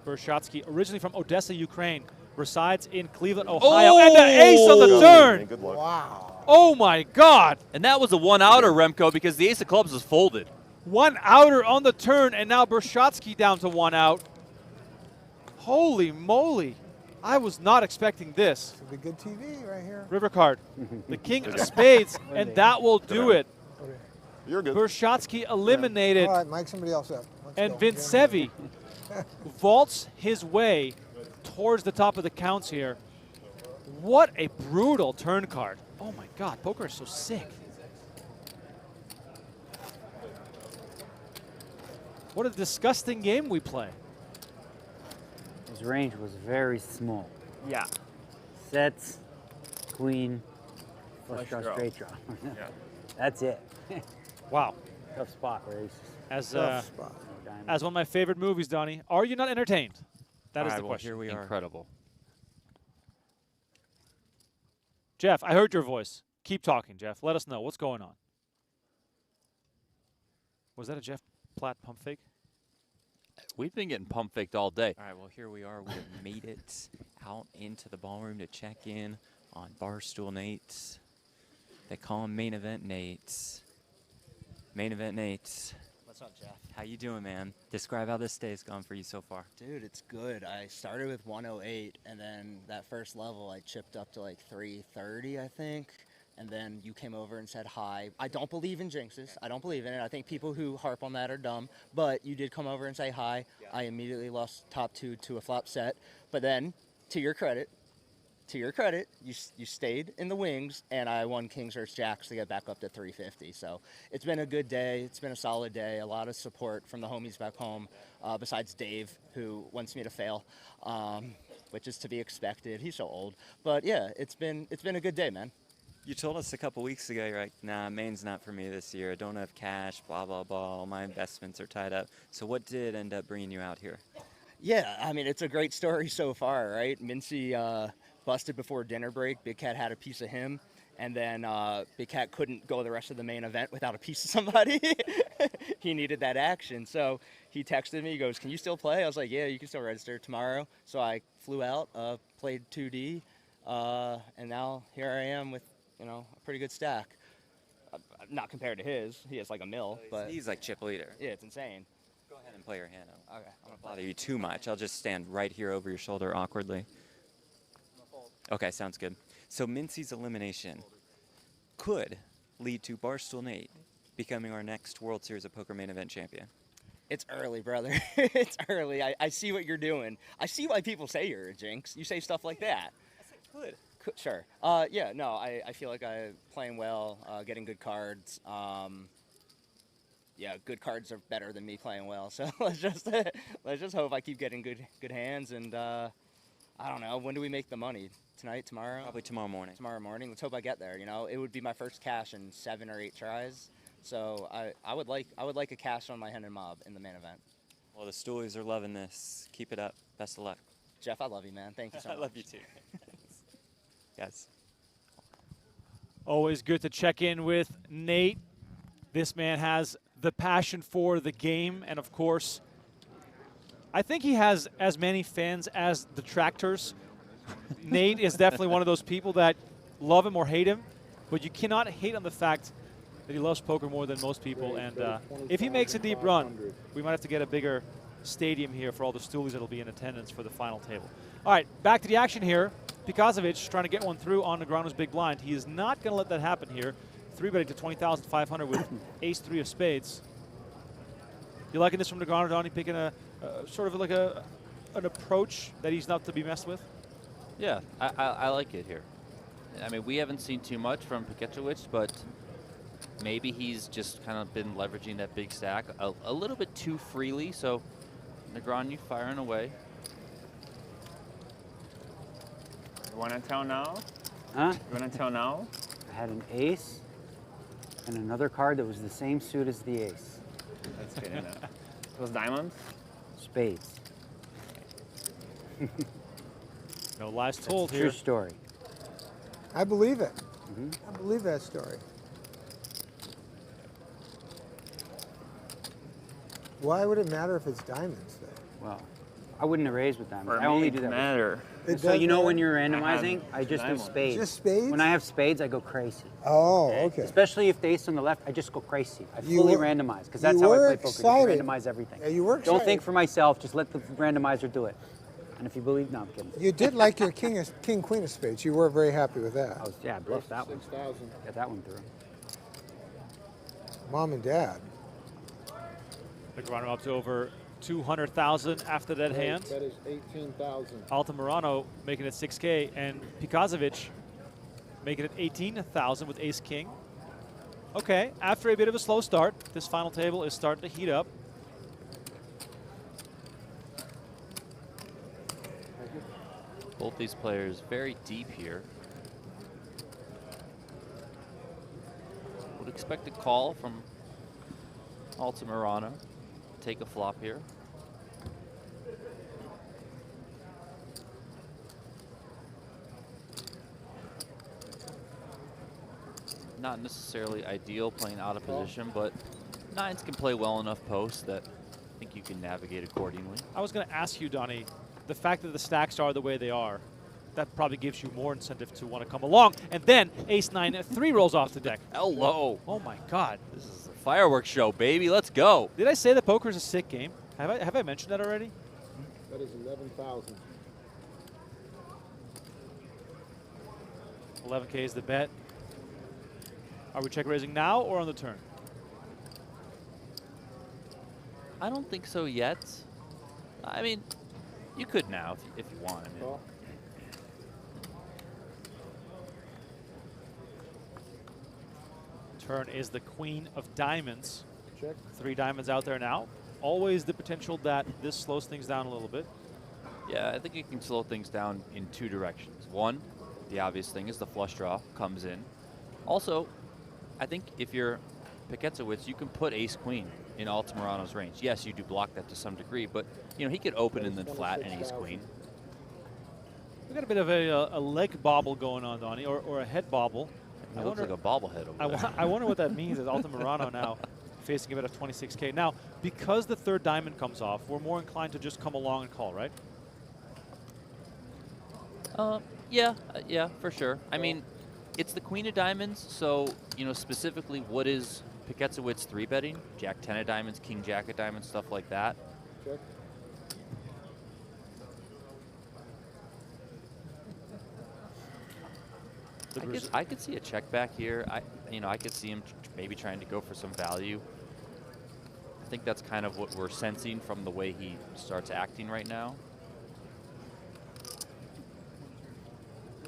[SPEAKER 1] Brushatsky, originally from Odessa, Ukraine, resides in Cleveland, Ohio. And the ace on the turn.
[SPEAKER 3] Good luck.
[SPEAKER 7] Wow.
[SPEAKER 1] Oh my God.
[SPEAKER 2] And that was a one-outer, Remko, because the ace of clubs is folded.
[SPEAKER 1] One outer on the turn, and now Brushatsky down to one out. Holy moly. I was not expecting this.
[SPEAKER 7] This will be good TV right here.
[SPEAKER 1] River card. The king of spades, and that will do it.
[SPEAKER 3] You're good.
[SPEAKER 1] Brushatsky eliminated.
[SPEAKER 7] All right, mic somebody else up. Let's
[SPEAKER 1] And
[SPEAKER 7] go.
[SPEAKER 1] Vincevi vaults his way towards the top of the counts here. What a brutal turn card. Oh my God, poker is so sick. What a disgusting game we play.
[SPEAKER 5] His range was very small.
[SPEAKER 6] Yeah.
[SPEAKER 5] Sets, queen, flush draw,
[SPEAKER 6] draw.
[SPEAKER 5] straight draw. That's it.
[SPEAKER 1] Wow.
[SPEAKER 5] Tough spot for aces.
[SPEAKER 1] As
[SPEAKER 7] Tough spot.
[SPEAKER 5] No diamond.
[SPEAKER 1] as one of my favorite movies, Donnie, are you not entertained? That is the question.
[SPEAKER 6] Here we are.
[SPEAKER 2] Incredible.
[SPEAKER 1] Jeff, I heard your voice. Keep talking, Jeff. Let us know what's going on. Was that a Jeff Platt pump fake?
[SPEAKER 2] We've been getting pump faked all day.
[SPEAKER 9] All right, well, here we are. We have made it out into the ballroom to check in on Barstool Nate's. They call him Main Event Nate's. Main Event Nate's.
[SPEAKER 10] What's up, Jeff?
[SPEAKER 9] How you doing, man? Describe how this day's gone for you so far.
[SPEAKER 10] Dude, it's good. I started with 108, and then that first level I chipped up to like 330, I think. And then you came over and said hi. I don't believe in jinxes. I don't believe in it. I think people who harp on that are dumb. But you did come over and say hi. Yeah. I immediately lost top two to a flop set. But then, to your credit, you stayed in the wings, and I won kings versus jacks to get back up to 350. So it's been a good day. It's been a solid day. A lot of support from the homies back home, besides Dave, who wants me to fail, which is to be expected. He's so old. But yeah, it's been a good day, man.
[SPEAKER 9] You told us a couple weeks ago, you're like, nah, main's not for me this year. I don't have cash, blah, blah, blah. All my investments are tied up. So what did end up bringing you out here?
[SPEAKER 10] Yeah, I mean, it's a great story so far, right? Mincy busted before dinner break. Big Cat had a piece of him. And then Big Cat couldn't go the rest of the main event without a piece of somebody. He needed that action. So he texted me. He goes, can you still play? I was like, yeah, you can still register tomorrow. So I flew out, played 2D. And now here I am with, you know, a pretty good stack. Not compared to his. He has like a mil. But
[SPEAKER 9] he's like chip leader.
[SPEAKER 10] Yeah, it's insane.
[SPEAKER 9] Go ahead and play your hand out.
[SPEAKER 10] Okay.
[SPEAKER 9] I don't bother you too much. I'll just stand right here over your shoulder awkwardly. Okay, sounds good. So Mincy's elimination could lead to Barstool Nate becoming our next World Series of Poker main event champion.
[SPEAKER 10] It's early, brother. It's early. I see what you're doing. I see why people say you're a jinx. You say stuff like that.
[SPEAKER 9] I said could.
[SPEAKER 10] Sure. Yeah, no, I feel like I'm playing well, getting good cards. Yeah, good cards are better than me playing well. So let's just hope I keep getting good hands. And I don't know, when do we make the money? tonight, tomorrow?
[SPEAKER 9] Probably tomorrow morning.
[SPEAKER 10] Tomorrow morning. Let's hope I get there. You know, it would be my first cash in 7 or 8 tries. So I would like a cash on my Hen and Mob in the main event.
[SPEAKER 9] Well, the Stoolies are loving this. Keep it up. Best of luck.
[SPEAKER 10] Jeff, I love you, man. Thank you so much.
[SPEAKER 9] I love you too. Yes.
[SPEAKER 1] Always good to check in with Nate. This man has the passion for the game, and of course, I think he has as many fans as detractors. Nate is definitely one of those people that love him or hate him, but you cannot hate on the fact that he loves poker more than most people. And if he makes a deep run, we might have to get a bigger stadium here for all the stoolies that will be in attendance for the final table. All right, back to the action here. Pikazovic trying to get one through on Negreanu's big blind. He is not going to let that happen here. 3-betting to 20,500 with ace-3 of spades. You liking this from Negreanu, Donnie, picking a sort of like an approach that he's not to be messed with?
[SPEAKER 2] Yeah, I like it here. I mean, we haven't seen too much from Pikazovic, but maybe he's just kind of been leveraging that big stack a little bit too freely. So Negreanu firing away.
[SPEAKER 11] You want to tell now?
[SPEAKER 5] Huh?
[SPEAKER 11] You want to tell now?
[SPEAKER 5] I had an ace and another card that was the same suit as the ace.
[SPEAKER 11] That's good enough. Those diamonds?
[SPEAKER 5] Spades.
[SPEAKER 1] No lies told here.
[SPEAKER 5] True story.
[SPEAKER 7] I believe it. I believe that story. Why would it matter if it's diamonds, though?
[SPEAKER 5] Well, I wouldn't have raised with diamonds.
[SPEAKER 11] For
[SPEAKER 5] I only
[SPEAKER 11] me,
[SPEAKER 5] do
[SPEAKER 11] it
[SPEAKER 5] that.
[SPEAKER 11] matter.
[SPEAKER 5] So you know when you're
[SPEAKER 11] I
[SPEAKER 5] randomizing,
[SPEAKER 11] have
[SPEAKER 5] I just do
[SPEAKER 11] diamonds.
[SPEAKER 5] spades.
[SPEAKER 7] Just spades?
[SPEAKER 5] When I have spades, I go crazy.
[SPEAKER 7] Oh, okay.
[SPEAKER 5] Especially if the ace on the left, I just go crazy. I
[SPEAKER 7] You
[SPEAKER 5] fully
[SPEAKER 7] were-
[SPEAKER 5] randomize because that's
[SPEAKER 7] you
[SPEAKER 5] how I
[SPEAKER 7] were
[SPEAKER 5] play poker.
[SPEAKER 7] excited.
[SPEAKER 5] Just randomize everything.
[SPEAKER 7] Yeah, you were
[SPEAKER 5] Don't think
[SPEAKER 7] excited.
[SPEAKER 5] for myself. Just let the randomizer do it. And if you believe, no, I'm kidding.
[SPEAKER 7] You did like your king, queen of spades. You were very happy with that.
[SPEAKER 5] I bluffed that one.
[SPEAKER 4] 6,000.
[SPEAKER 5] Got that one through.
[SPEAKER 7] Mom and dad.
[SPEAKER 1] Negreanu up to over 200,000 after that hand.
[SPEAKER 4] That is 18,000.
[SPEAKER 1] Aldemir making it 6K, and Pikazovic making it 18,000 with ace-king. Okay, after a bit of a slow start, this final table is starting to heat up.
[SPEAKER 2] Both these players very deep here. Would expect a call from Aldemir. Take a flop here. Not necessarily ideal playing out of position, but nines can play well enough post that I think you can navigate accordingly.
[SPEAKER 1] I was going to ask you, Donnie, the fact that the stacks are the way they are, that probably gives you more incentive to want to come along. And then ace-9-3 rolls off the deck.
[SPEAKER 2] Hello.
[SPEAKER 1] Oh my God.
[SPEAKER 2] This is a fireworks show, baby. Let's go.
[SPEAKER 1] Did I say that poker is a sick game? Have I mentioned that already?
[SPEAKER 4] That is 11,000.
[SPEAKER 1] 11K is the bet. Are we check raising now or on the turn?
[SPEAKER 2] I don't think so yet. I mean, you could now if you want. I mean.
[SPEAKER 1] Turn is the queen of diamonds.
[SPEAKER 4] Check.
[SPEAKER 1] 3 diamonds out there now. Always the potential that this slows things down a little bit.
[SPEAKER 2] Yeah, I think it can slow things down in 2 directions. One, the obvious thing is the flush draw comes in. Also, I think if you're Pikazovic, you can put ace-queen in Aldemir's range. Yes, you do block that to some degree, but you know he could open and then flat and ace-queen.
[SPEAKER 1] We got a bit of a leg bobble going on, Donnie, or a head bobble.
[SPEAKER 2] It looks like a bobblehead over there.
[SPEAKER 1] I wonder what that means as Aldemir now facing a bit of 26K. Now, because the 3rd diamond comes off, we're more inclined to just come along and call, right?
[SPEAKER 2] Yeah, for sure. I mean, it's the queen of diamonds, so, you know, specifically what is Pikazovic 3-betting? Jack 10 of diamonds, king jack of diamonds, stuff like that.
[SPEAKER 4] Check.
[SPEAKER 2] I could see a check back here. I could see him maybe trying to go for some value. I think that's kind of what we're sensing from the way he starts acting right now.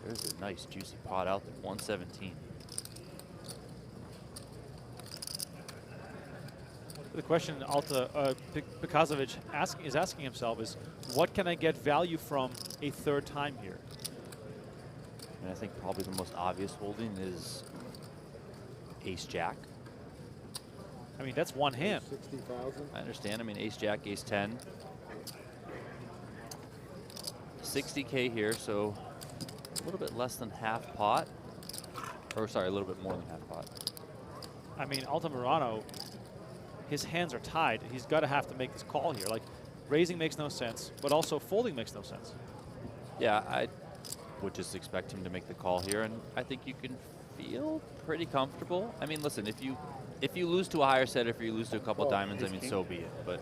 [SPEAKER 2] There's a nice juicy pot out there, 117.
[SPEAKER 1] The question Pikazovic is asking himself is, what can I get value from a 3rd time here?
[SPEAKER 2] And I think probably the most obvious holding is ace-jack.
[SPEAKER 1] I mean, that's one hand.
[SPEAKER 4] 60,000.
[SPEAKER 2] I understand. I mean, ace-jack, ace-10. 60K here, so a little bit less than half pot. Or sorry, a little bit more than half pot.
[SPEAKER 1] I mean, Aldemir, his hands are tied. He's got to have to make this call here. Like, raising makes no sense, but also folding makes no sense.
[SPEAKER 2] Yeah, I would just expect him to make the call here, and I think you can feel pretty comfortable. I mean, listen, if you lose to a higher set, if you lose to a couple diamonds, I mean, so be it. But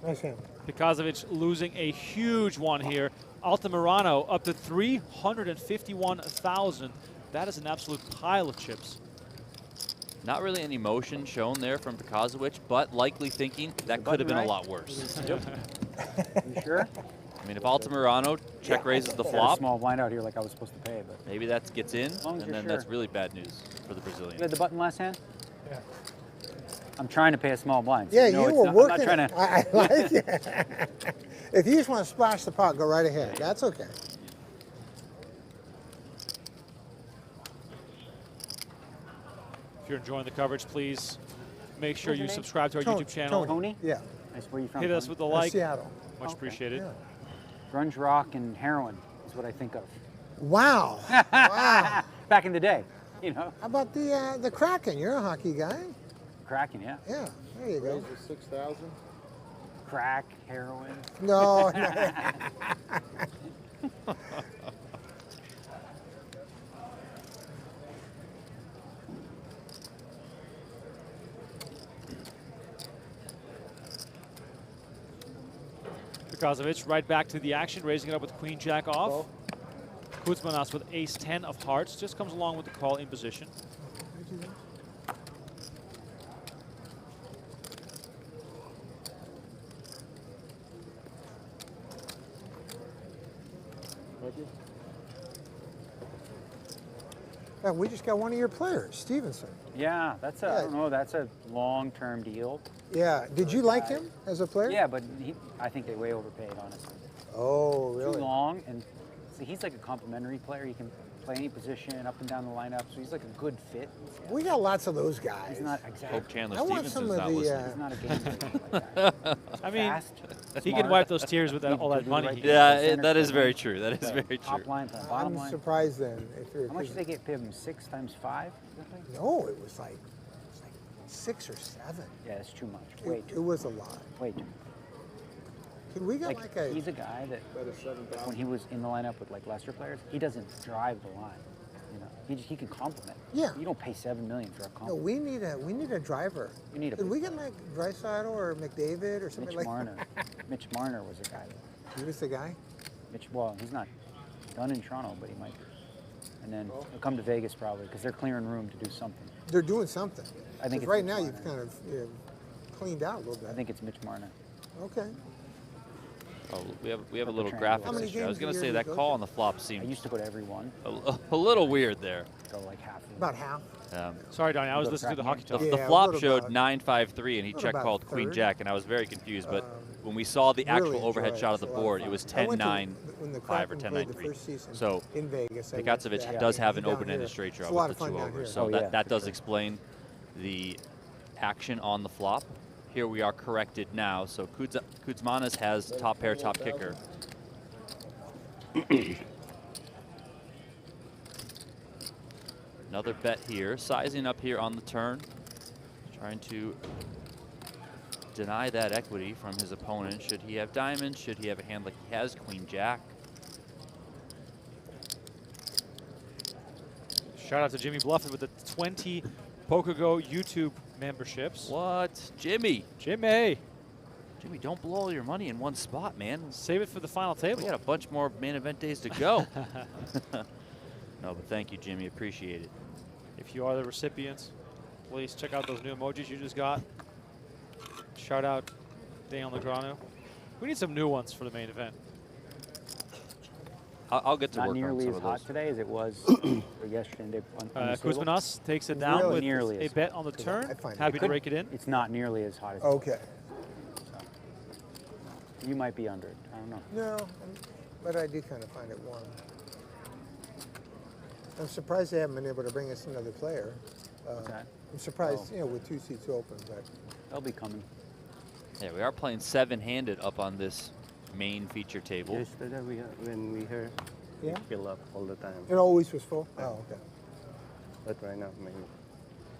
[SPEAKER 7] Nice hand.
[SPEAKER 1] Pekazovic losing a huge one here. Altamirano up to 351,000. That is an absolute pile of chips.
[SPEAKER 2] not really any motion shown there from Pekazovic, but likely thinking that could have been a lot worse.
[SPEAKER 5] You sure?
[SPEAKER 2] I mean, if Altamirano check raises the flop,
[SPEAKER 5] small blind out here like I was supposed to pay, but
[SPEAKER 2] maybe that gets in, and then that's really bad news for the Brazilian.
[SPEAKER 5] you had the button last hand?
[SPEAKER 8] Yeah.
[SPEAKER 5] I'm trying to pay a small blind. So
[SPEAKER 7] Yeah,
[SPEAKER 5] no,
[SPEAKER 7] you were
[SPEAKER 5] I'm
[SPEAKER 7] working.
[SPEAKER 5] not trying to.
[SPEAKER 7] I like it. If you just want to splash the pot, go right ahead. That's okay.
[SPEAKER 1] If you're enjoying the coverage, please make sure
[SPEAKER 5] What's
[SPEAKER 1] you
[SPEAKER 5] your name?
[SPEAKER 1] subscribe to our
[SPEAKER 7] Tony.
[SPEAKER 1] YouTube channel.
[SPEAKER 5] Tony?
[SPEAKER 7] Yeah.
[SPEAKER 5] Nice. Where you from?
[SPEAKER 1] Hit us
[SPEAKER 5] Tony?
[SPEAKER 1] with a like.
[SPEAKER 7] Seattle.
[SPEAKER 1] Much appreciated.
[SPEAKER 7] Yeah.
[SPEAKER 5] Grunge rock and heroin is what I think of.
[SPEAKER 7] Wow. Wow.
[SPEAKER 5] Back in the day, you know.
[SPEAKER 7] How about the Kraken? You're a hockey guy.
[SPEAKER 5] Cracking, yeah.
[SPEAKER 7] Yeah. There you go.
[SPEAKER 4] Raise to 6,000.
[SPEAKER 5] Crack, heroin.
[SPEAKER 7] No.
[SPEAKER 1] Pekazovic right back to the action, raising it up with queen jack off. Kuzmanas with ace 10 of hearts, just comes along with the call in position.
[SPEAKER 7] Yeah, we just got one of your players, Stevenson.
[SPEAKER 5] Yeah, that's a, I don't know, that's a long-term deal.
[SPEAKER 7] Yeah. Did you like him as a player?
[SPEAKER 5] Yeah, but I think they way overpaid, honestly.
[SPEAKER 7] Oh, really?
[SPEAKER 5] Too long, and so he's like a complimentary player. He can play any position up and down the lineup, so he's like a good fit.
[SPEAKER 7] We got lots of those guys.
[SPEAKER 5] He's not exactly.
[SPEAKER 2] Hope Chandler
[SPEAKER 7] I want
[SPEAKER 2] Stevenson's
[SPEAKER 7] some of
[SPEAKER 2] not
[SPEAKER 7] the,
[SPEAKER 2] listening.
[SPEAKER 5] He's not a game player like that.
[SPEAKER 1] I mean,
[SPEAKER 5] Fast,
[SPEAKER 1] he
[SPEAKER 5] smart.
[SPEAKER 1] can wipe those tears with all that money.
[SPEAKER 5] Right
[SPEAKER 1] he-
[SPEAKER 5] there.
[SPEAKER 2] Yeah, that is very true. That is very true.
[SPEAKER 5] Top line, bottom
[SPEAKER 7] I'm
[SPEAKER 5] line.
[SPEAKER 7] surprised then. If you're,
[SPEAKER 5] How much did they get paid him? 6 times 5?
[SPEAKER 7] No, it was like 6 or 7.
[SPEAKER 5] Yeah, it's too much. Way
[SPEAKER 7] It
[SPEAKER 5] too.
[SPEAKER 7] was a lot.
[SPEAKER 5] Way too.
[SPEAKER 7] Can we get like a?
[SPEAKER 5] He's a guy that
[SPEAKER 4] That is 7,000.
[SPEAKER 5] when he was in the lineup with like lesser players, he doesn't drive the line. You know, he can compliment.
[SPEAKER 7] Yeah.
[SPEAKER 5] You don't pay $7 million for a
[SPEAKER 7] No,
[SPEAKER 5] compliment.
[SPEAKER 7] we need a driver.
[SPEAKER 5] We need a.
[SPEAKER 7] Could we get like Draisaitl or McDavid or something
[SPEAKER 5] Mitch
[SPEAKER 7] like?
[SPEAKER 5] Marner. Mitch Marner was a guy. That,
[SPEAKER 7] He was the guy.
[SPEAKER 5] well, he's not done in Toronto, but he might be. And then he'll come to Vegas probably because they're clearing room to do something.
[SPEAKER 7] They're doing something.
[SPEAKER 5] I think
[SPEAKER 7] 'Cause
[SPEAKER 5] it's
[SPEAKER 7] right
[SPEAKER 5] Mitch
[SPEAKER 7] now
[SPEAKER 5] Marner.
[SPEAKER 7] you've kind of cleaned out a little bit.
[SPEAKER 5] I think it's Mitch Marner.
[SPEAKER 7] Okay.
[SPEAKER 2] Oh, we have a little
[SPEAKER 5] How
[SPEAKER 2] graphic
[SPEAKER 7] many
[SPEAKER 2] issue. I was
[SPEAKER 7] games
[SPEAKER 2] going
[SPEAKER 7] a
[SPEAKER 2] to
[SPEAKER 7] year
[SPEAKER 2] say
[SPEAKER 7] do
[SPEAKER 2] that
[SPEAKER 7] you go
[SPEAKER 2] call
[SPEAKER 7] to?
[SPEAKER 2] on the flop
[SPEAKER 5] I
[SPEAKER 2] seemed
[SPEAKER 5] used to go to every one.
[SPEAKER 2] a little weird there.
[SPEAKER 5] Go like half.
[SPEAKER 7] About half.
[SPEAKER 1] Sorry, Donnie, I was
[SPEAKER 5] Go
[SPEAKER 1] listening to the hockey
[SPEAKER 5] crack
[SPEAKER 1] talk.
[SPEAKER 2] The
[SPEAKER 7] Yeah,
[SPEAKER 2] flop
[SPEAKER 7] what
[SPEAKER 2] showed
[SPEAKER 7] about-
[SPEAKER 2] 9-5-3, and he
[SPEAKER 7] what
[SPEAKER 2] check
[SPEAKER 7] about
[SPEAKER 2] called queen
[SPEAKER 7] third?
[SPEAKER 2] jack, and I was very confused. But when we saw the
[SPEAKER 7] Really
[SPEAKER 2] actual overhead
[SPEAKER 7] enjoy it.
[SPEAKER 2] shot of
[SPEAKER 7] It's
[SPEAKER 2] the
[SPEAKER 7] a lot
[SPEAKER 2] board,
[SPEAKER 7] fun.
[SPEAKER 2] it was
[SPEAKER 7] I went to
[SPEAKER 2] 10-9.
[SPEAKER 7] when the
[SPEAKER 2] 5 or
[SPEAKER 7] Kraken played the
[SPEAKER 2] 10-9-3.
[SPEAKER 7] first season
[SPEAKER 2] So
[SPEAKER 7] in Vegas. I went to
[SPEAKER 2] Pekazovic
[SPEAKER 7] that
[SPEAKER 2] does
[SPEAKER 7] game.
[SPEAKER 2] have an
[SPEAKER 7] Down
[SPEAKER 2] open-ended
[SPEAKER 7] here.
[SPEAKER 2] straight draw
[SPEAKER 7] It's a lot
[SPEAKER 2] with
[SPEAKER 7] of
[SPEAKER 2] the
[SPEAKER 7] fun
[SPEAKER 2] two
[SPEAKER 7] down
[SPEAKER 2] overs.
[SPEAKER 7] here.
[SPEAKER 2] So
[SPEAKER 5] Oh, yeah,
[SPEAKER 2] that
[SPEAKER 5] for
[SPEAKER 2] does
[SPEAKER 5] sure.
[SPEAKER 2] explain the action on the flop. Here we are corrected now. So Kuzmanas has top pair, top kicker. Another bet here, sizing up here on the turn, trying to deny that equity from his opponent. Should he have diamonds? Should he have a hand like he has, queen jack?
[SPEAKER 1] Shout out to Jimmy Bluffett with the 20 PokerGo YouTube memberships.
[SPEAKER 2] What? Jimmy,
[SPEAKER 1] Jimmy,
[SPEAKER 2] don't blow all your money in one spot, man.
[SPEAKER 1] save it for the final table.
[SPEAKER 2] We got a bunch more main event days to go. No, but thank you, Jimmy. Appreciate it.
[SPEAKER 1] If you are the recipient, please check out those new emojis you just got. Shout out Daniel Negreanu. We need some new ones for the main event.
[SPEAKER 2] I'll get to
[SPEAKER 5] Not
[SPEAKER 2] work on
[SPEAKER 5] nearly
[SPEAKER 2] some
[SPEAKER 5] as
[SPEAKER 2] of
[SPEAKER 5] hot
[SPEAKER 2] those.
[SPEAKER 5] today as it was yesterday on this table.
[SPEAKER 1] Kuzmanas takes it down
[SPEAKER 7] Really?
[SPEAKER 1] with
[SPEAKER 5] Nearly
[SPEAKER 1] a
[SPEAKER 5] as
[SPEAKER 1] bet on the
[SPEAKER 7] I
[SPEAKER 1] turn.
[SPEAKER 7] find it
[SPEAKER 1] Happy to
[SPEAKER 5] could-
[SPEAKER 1] rake it in.
[SPEAKER 5] It's not nearly as hot as
[SPEAKER 7] Okay.
[SPEAKER 5] You might be under it. I don't know.
[SPEAKER 7] No, but I do kind of find it warm. I'm surprised they haven't been able to bring us another player.
[SPEAKER 5] What's that?
[SPEAKER 7] I'm surprised,
[SPEAKER 5] Oh.
[SPEAKER 7] with 2 seats open, but
[SPEAKER 5] They'll be coming.
[SPEAKER 2] Yeah, we are playing 7-handed up on this main feature table.
[SPEAKER 12] Yesterday when we heard,
[SPEAKER 7] Yeah?
[SPEAKER 12] it fill up all the time.
[SPEAKER 7] it always was full. Oh, okay.
[SPEAKER 12] But right now, maybe.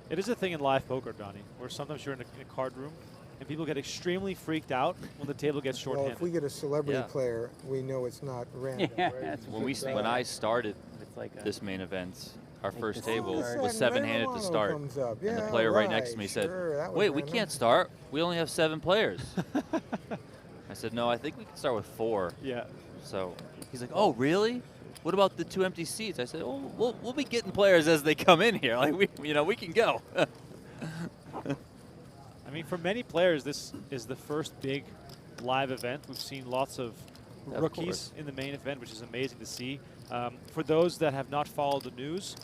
[SPEAKER 1] It is a thing in live poker, Donnie, where sometimes you're in a card room and people get extremely freaked out when the table gets
[SPEAKER 7] Well,
[SPEAKER 1] shorthanded.
[SPEAKER 7] if we get a celebrity
[SPEAKER 2] Yeah.
[SPEAKER 7] player, we know it's not random.
[SPEAKER 5] Yeah, that's
[SPEAKER 2] When I started
[SPEAKER 5] It's like a,
[SPEAKER 2] this main event, our first
[SPEAKER 5] the
[SPEAKER 2] table
[SPEAKER 5] card.
[SPEAKER 2] was 7-handed to start.
[SPEAKER 7] Comes up.
[SPEAKER 2] And the
[SPEAKER 7] Yeah,
[SPEAKER 2] player right next to
[SPEAKER 7] right,
[SPEAKER 2] me said,
[SPEAKER 7] sure, that was
[SPEAKER 2] wait, we
[SPEAKER 7] random.
[SPEAKER 2] can't start. We only have 7 players. I said, no, I think we can start with 4.
[SPEAKER 1] Yeah.
[SPEAKER 2] So he's like, oh, really? What about the 2 empty seats? I said, oh, we'll be getting players as they come in here. Like, we can go.
[SPEAKER 1] I mean, for many players, this is the first big live event. We've seen lots of
[SPEAKER 2] Of
[SPEAKER 1] rookies
[SPEAKER 2] course.
[SPEAKER 1] in the main event, which is amazing to see. For those that have not followed the news,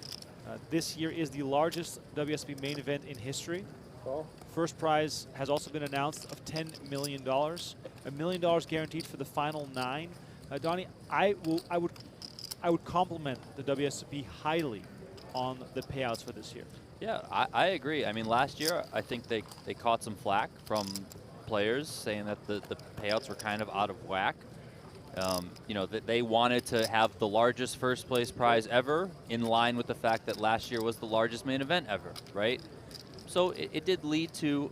[SPEAKER 1] this year is the largest WSOP main event in history.
[SPEAKER 4] Call.
[SPEAKER 1] First prize has also been announced of $10 million. $1 million guaranteed for the final 9. Donnie, I would compliment the WSOP highly on the payouts for this year.
[SPEAKER 2] Yeah, I agree. I mean, last year, I think they caught some flack from players saying that the payouts were kind of out of whack. That they wanted to have the largest first place prize ever, in line with the fact that last year was the largest main event ever, right? So it did lead to,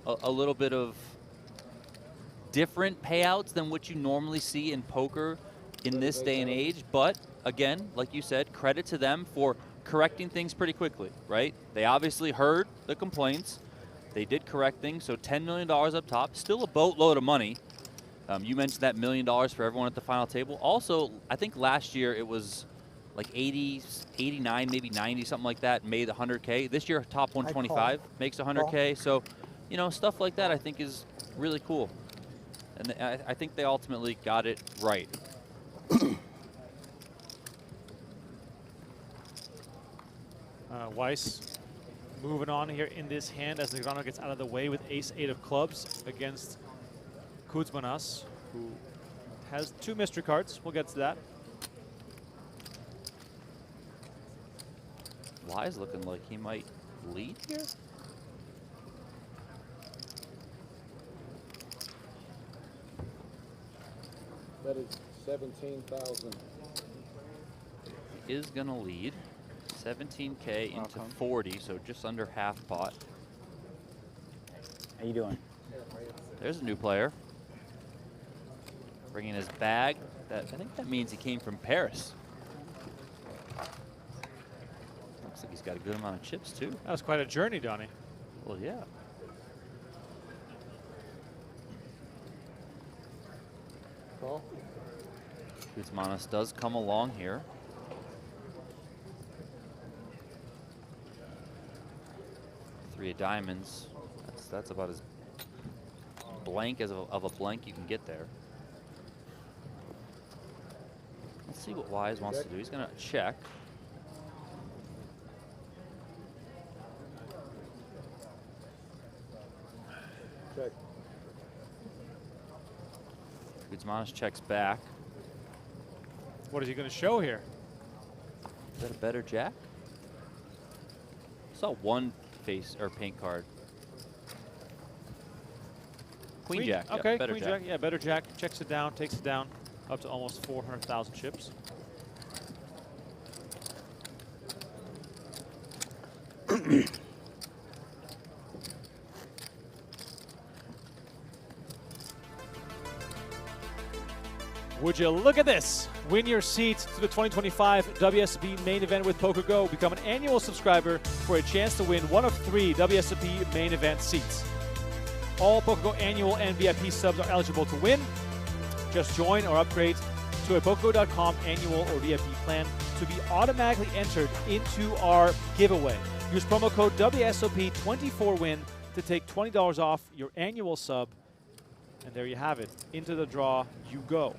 [SPEAKER 2] a little bit of different payouts than what you normally see in poker in this day and age. But again, like you said, credit to them for correcting things pretty quickly, right? They obviously heard the complaints. They did correct things. So $10 million up top, still a boatload of money. You mentioned that $1 million for everyone at the final table. Also, I think last year it was like 80, 89, maybe 90, something like that, made 100K. This year, top 125 makes 100K. So, stuff like that I think is really cool. And I think they ultimately got it right.
[SPEAKER 1] Weiss moving on here in this hand as Negreanu gets out of the way with ace-8 of clubs against Kuzmanas, who has 2 mystery cards. We'll get to that.
[SPEAKER 2] Wise looking like he might lead here.
[SPEAKER 4] That is 17,000.
[SPEAKER 2] He is going to lead. 17K into 40, so just under half pot.
[SPEAKER 5] How you doing?
[SPEAKER 2] There's a new player. Bringing his bag. I think that means he came from Paris. Looks like he's got a good amount of chips, too.
[SPEAKER 1] That was quite a journey, Donnie.
[SPEAKER 2] Well, yeah.
[SPEAKER 4] Call.
[SPEAKER 2] Kuzmanas does come along here. Three of diamonds. That's about as blank as of a blank you can get there. Let's see what Wise wants to do. He's going to check.
[SPEAKER 4] Check.
[SPEAKER 2] Kuzmanas checks back.
[SPEAKER 1] What is he going to show here?
[SPEAKER 2] Is that a better jack? I saw one face or paint card. Queen jack. Yeah,
[SPEAKER 1] Okay,
[SPEAKER 2] better
[SPEAKER 1] queen
[SPEAKER 2] jack.
[SPEAKER 1] jack. Yeah, better jack. Checks it down, takes it down, up to almost 400,000 chips. Would you look at this? Win your seat to the 2025 WSOP Main Event with PokerGo. Become an annual subscriber for a chance to win one of 3 WSOP Main Event seats. All PokerGo annual and VIP subs are eligible to win. Just join or upgrade to a PokerGo.com annual or VIP plan to be automatically entered into our giveaway. Use promo code WSOP24WIN to take $20 off your annual sub. And there you have it. Into the draw you go.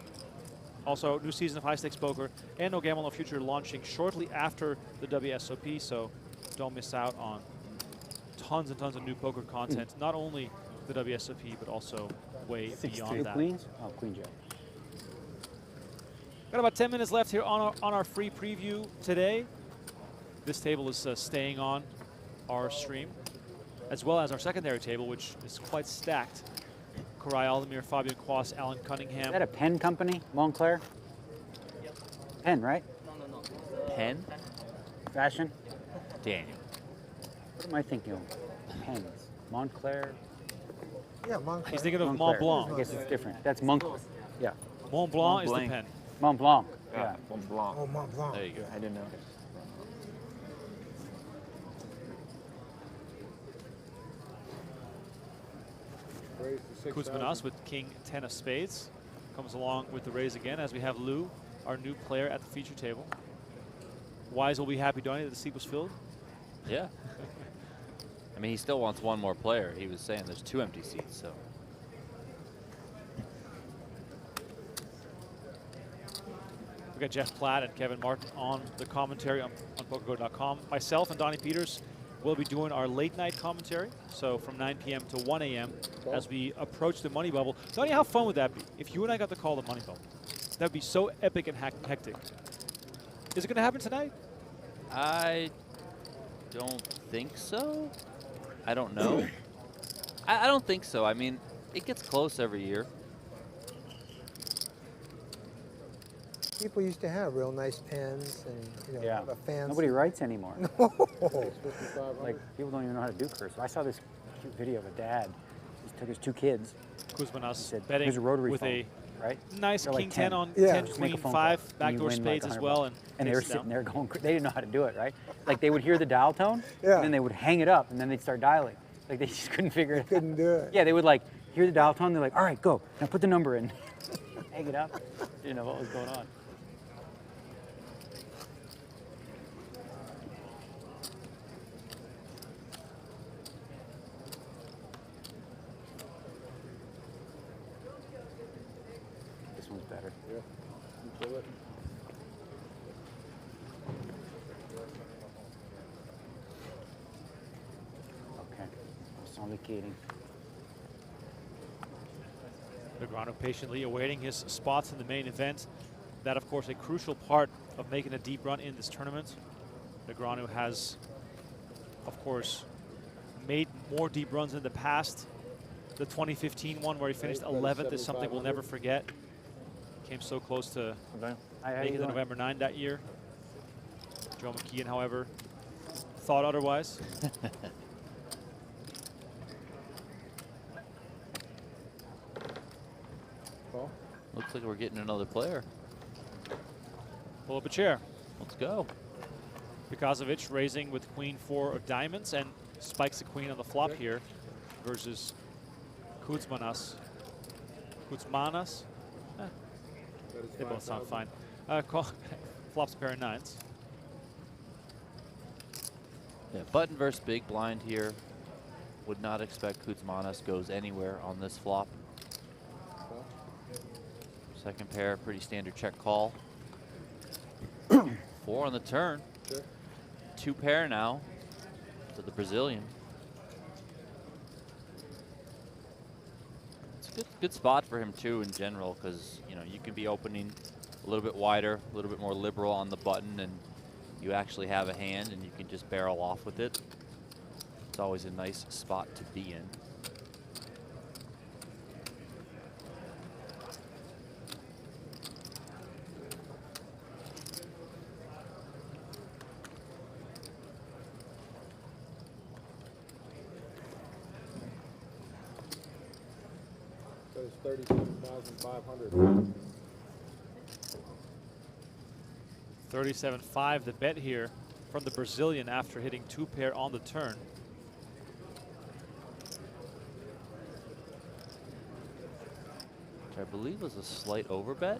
[SPEAKER 1] Also, new season of High Stakes Poker and No Gamble No Future launching shortly after the WSOP, so don't miss out on tons and tons of new poker content, not only the WSOP, but also way beyond
[SPEAKER 5] Two
[SPEAKER 1] that.
[SPEAKER 5] queens? Oh, queen jack.
[SPEAKER 1] Got about 10 minutes left here on our free preview today. This table is staying on our stream, as well as our secondary table, which is quite stacked. Koray Aldemir, Fabian Quas, Alan Cunningham.
[SPEAKER 5] Is that a pen company, Montclair?
[SPEAKER 1] Yep.
[SPEAKER 5] Pen, right?
[SPEAKER 2] No. Pen?
[SPEAKER 5] Fashion?
[SPEAKER 2] Daniel.
[SPEAKER 5] What am I thinking of? Pens. Montclair?
[SPEAKER 7] Yeah, Montclair.
[SPEAKER 1] He's thinking of
[SPEAKER 5] Montclair.
[SPEAKER 1] Mont Blanc.
[SPEAKER 5] I guess it's different. That's Monk. Yeah.
[SPEAKER 1] Mont Blanc is the pen.
[SPEAKER 5] Mont Blanc.
[SPEAKER 11] Yeah, Mont Blanc.
[SPEAKER 7] Oh, Mont Blanc.
[SPEAKER 2] There you go.
[SPEAKER 11] I didn't know.
[SPEAKER 4] Raise to 6,000.
[SPEAKER 1] Kuzmanos with King 10 of spades comes along with the raise again, as we have Lou, our new player at the feature table. Wise will be happy, Donnie, that the seat was filled.
[SPEAKER 2] Yeah. I mean, he still wants one more player. He was saying there's 2 empty seats, so.
[SPEAKER 1] We got Jeff Platt and Kevin Martin on the commentary on PokerGo.com. Myself and Donnie Peters will be doing our late night commentary, so from 9 p.m. to 1 a.m. as we approach the money bubble. Donnie, how fun would that be if you and I got to call the money bubble? That would be so epic and hectic. Is it going to happen tonight?
[SPEAKER 2] I don't think so. I don't know. I don't think so. I mean, it gets close every year.
[SPEAKER 7] People used to have real nice pens and, you know,
[SPEAKER 5] Yeah.
[SPEAKER 7] a fancy.
[SPEAKER 5] Nobody writes anymore.
[SPEAKER 7] No.
[SPEAKER 5] Like, people don't even know how to do cursive. I saw this cute video of a dad. He took his 2 kids.
[SPEAKER 1] Kuzmanos
[SPEAKER 5] said,
[SPEAKER 1] betting
[SPEAKER 5] "Here's a rotary
[SPEAKER 1] with
[SPEAKER 5] phone,"
[SPEAKER 1] a
[SPEAKER 5] right?
[SPEAKER 1] nice
[SPEAKER 5] They're like
[SPEAKER 1] King 10 on
[SPEAKER 7] Yeah.
[SPEAKER 1] 10,
[SPEAKER 5] Just make a
[SPEAKER 1] Queen
[SPEAKER 5] phone
[SPEAKER 1] 5,
[SPEAKER 5] call, and you
[SPEAKER 1] backdoor
[SPEAKER 5] win like
[SPEAKER 1] spades as
[SPEAKER 5] $100.
[SPEAKER 1] well. And
[SPEAKER 5] they were
[SPEAKER 1] takes it
[SPEAKER 5] sitting
[SPEAKER 1] down.
[SPEAKER 5] there going, they didn't know how to do it, right? Like, they would hear the dial tone,
[SPEAKER 7] Yeah.
[SPEAKER 5] and then they would hang it up, and then they'd start dialing. Like, they just couldn't figure it out.
[SPEAKER 7] Couldn't do it.
[SPEAKER 5] Yeah, they would, like, hear the dial tone, they're like, all right, go. Now put the number in. Hang it up. Didn't know what was going on. This one's better.
[SPEAKER 4] Yeah. You pull it.
[SPEAKER 5] Okay. It's only kidding.
[SPEAKER 1] Negreanu patiently awaiting his spots in the main event. That, of course, a crucial part of making a deep run in this tournament. Negreanu has, of course, made more deep runs in the past. The 2015 one where he finished 11th is something we'll never forget. Came so close to making the November 9 that year. Joe McKeon, however, thought otherwise.
[SPEAKER 2] Looks like we're getting another player.
[SPEAKER 1] Pull up a chair.
[SPEAKER 2] Let's go.
[SPEAKER 1] Pikazovic raising with Queen 4 of diamonds and spikes the queen on the flop here versus Kuzmanos. Kuzmanos? They both sound fine. Flops a pair of 9s.
[SPEAKER 2] Yeah, button versus big blind here. Would not expect Kuzmanos goes anywhere on this flop. Second pair, pretty standard check call. 4 on the turn.
[SPEAKER 4] Sure.
[SPEAKER 2] 2 pair now to the Brazilian. It's a good spot for him too in general, because you know you can be opening a little bit wider, a little bit more liberal on the button, and you actually have a hand and you can just barrel off with it. It's always a nice spot to be in.
[SPEAKER 4] So it's 37,500.
[SPEAKER 1] 37.5 the bet here from the Brazilian after hitting 2 pair on the turn.
[SPEAKER 2] Which I believe was a slight overbet.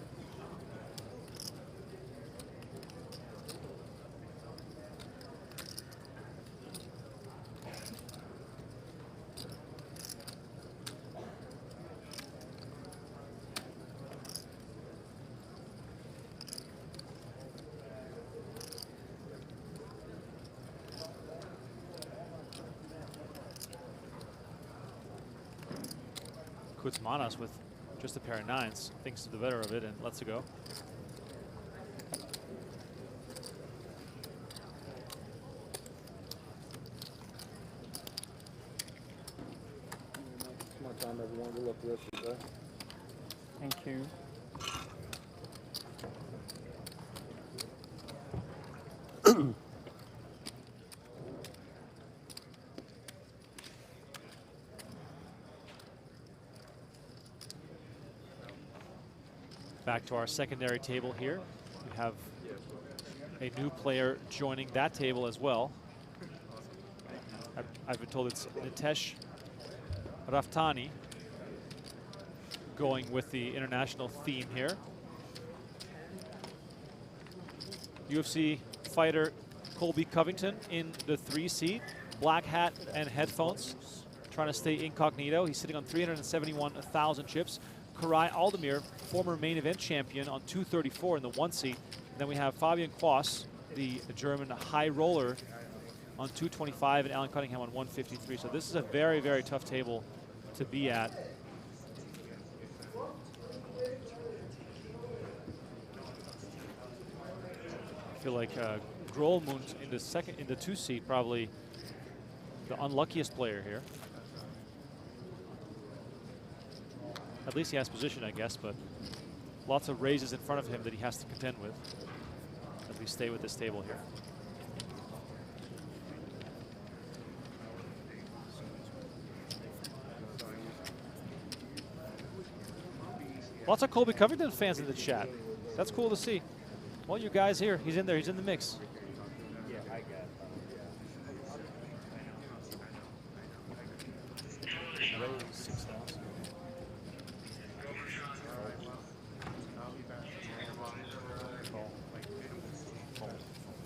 [SPEAKER 1] Kuzmanas with just a pair of nines, thinks to the better of it and lets it go.
[SPEAKER 4] It's my time, everyone. Good luck the rest of the day.
[SPEAKER 8] Thank you.
[SPEAKER 1] Back to our secondary table here. We have a new player joining that table as well. I've been told it's Nitesh Raftani going with the international theme here. UFC fighter Colby Covington in the 3 seat, black hat and headphones, trying to stay incognito. He's sitting on 371,000 chips. Koray Aldemir, former main event champion, on 234 in the 1 seat. And then we have Fabian Quas, the German high roller, on 225, and Alan Cunningham on 153. So this is a very, very tough table to be at. I feel like Grolmund in the 2 seat, probably the unluckiest player here. At least he has position, I guess, but lots of raises in front of him that he has to contend with as we stay with this table here. Lots of Colby Covington fans in the chat. That's cool to see. All you guys here, he's in there, he's in the mix.
[SPEAKER 12] Yeah, I got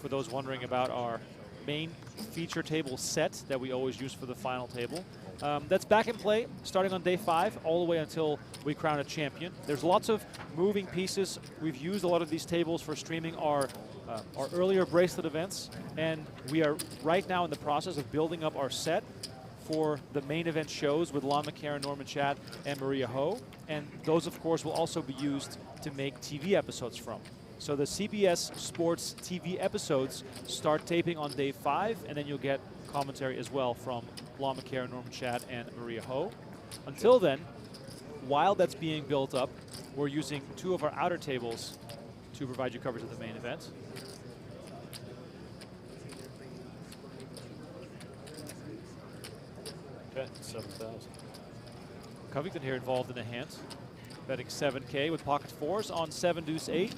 [SPEAKER 1] For those wondering about our main feature table set that we always use for the final table, that's back in play starting on day 5 all the way until we crown a champion. There's lots of moving pieces. We've used a lot of these tables for streaming our earlier bracelet events, and we are right now in the process of building up our set for the main event shows with Lon McCarron, Norman Chad, and Maria Ho. And those, of course, will also be used to make TV episodes from. So the CBS Sports TV episodes start taping on day 5, and then you'll get commentary as well from Lon McCarron, Norman Chad, and Maria Ho. Until then, while that's being built up, we're using 2 of our outer tables to provide you coverage of the main event. Bet 7,000. Covington here involved in the hand, betting 7K with pocket 4s on 7 deuce 8.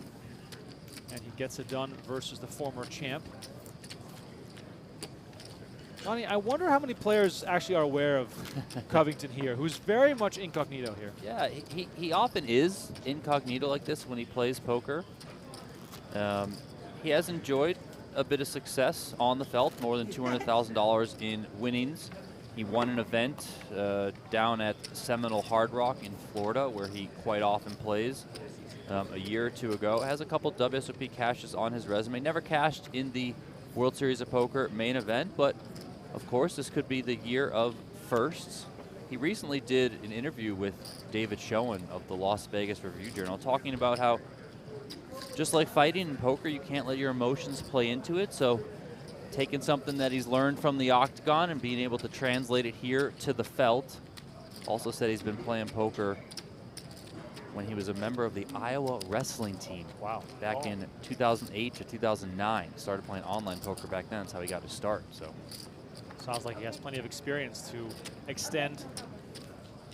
[SPEAKER 1] And he gets it done versus the former champ. Donnie, I wonder how many players actually are aware of Covington here, who's very much incognito here.
[SPEAKER 2] Yeah, he often is incognito like this when he plays poker. He has enjoyed a bit of success on the felt, more than $200,000 in winnings. He won an event down at Seminole Hard Rock in Florida, where he quite often plays. A year or 2 ago, has a couple WSOP cashes on his resume. Never cashed in the World Series of Poker main event, but of course this could be the year of firsts. He recently did an interview with David Schoen of the Las Vegas Review-Journal, talking about how just like fighting in poker, you can't let your emotions play into it. So taking something that he's learned from the octagon and being able to translate it here to the felt. Also said he's been playing poker when he was a member of the Iowa wrestling team.
[SPEAKER 1] Wow.
[SPEAKER 2] Back in 2008 to 2009. Started playing online poker back then. That's how he got his start. So
[SPEAKER 1] sounds like he has plenty of experience to extend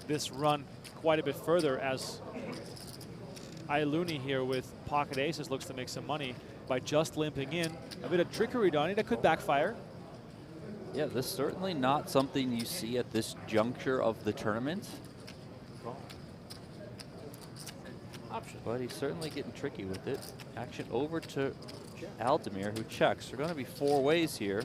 [SPEAKER 1] this run quite a bit further, as Ilooni here with pocket aces looks to make some money by just limping in. A bit of trickery, Donnie, that could backfire.
[SPEAKER 2] yeah, this is certainly not something you see at this juncture of the tournament.
[SPEAKER 1] Option.
[SPEAKER 2] But he's certainly getting tricky with it. Action over to Aldemir, who checks. There are going to be 4 ways here.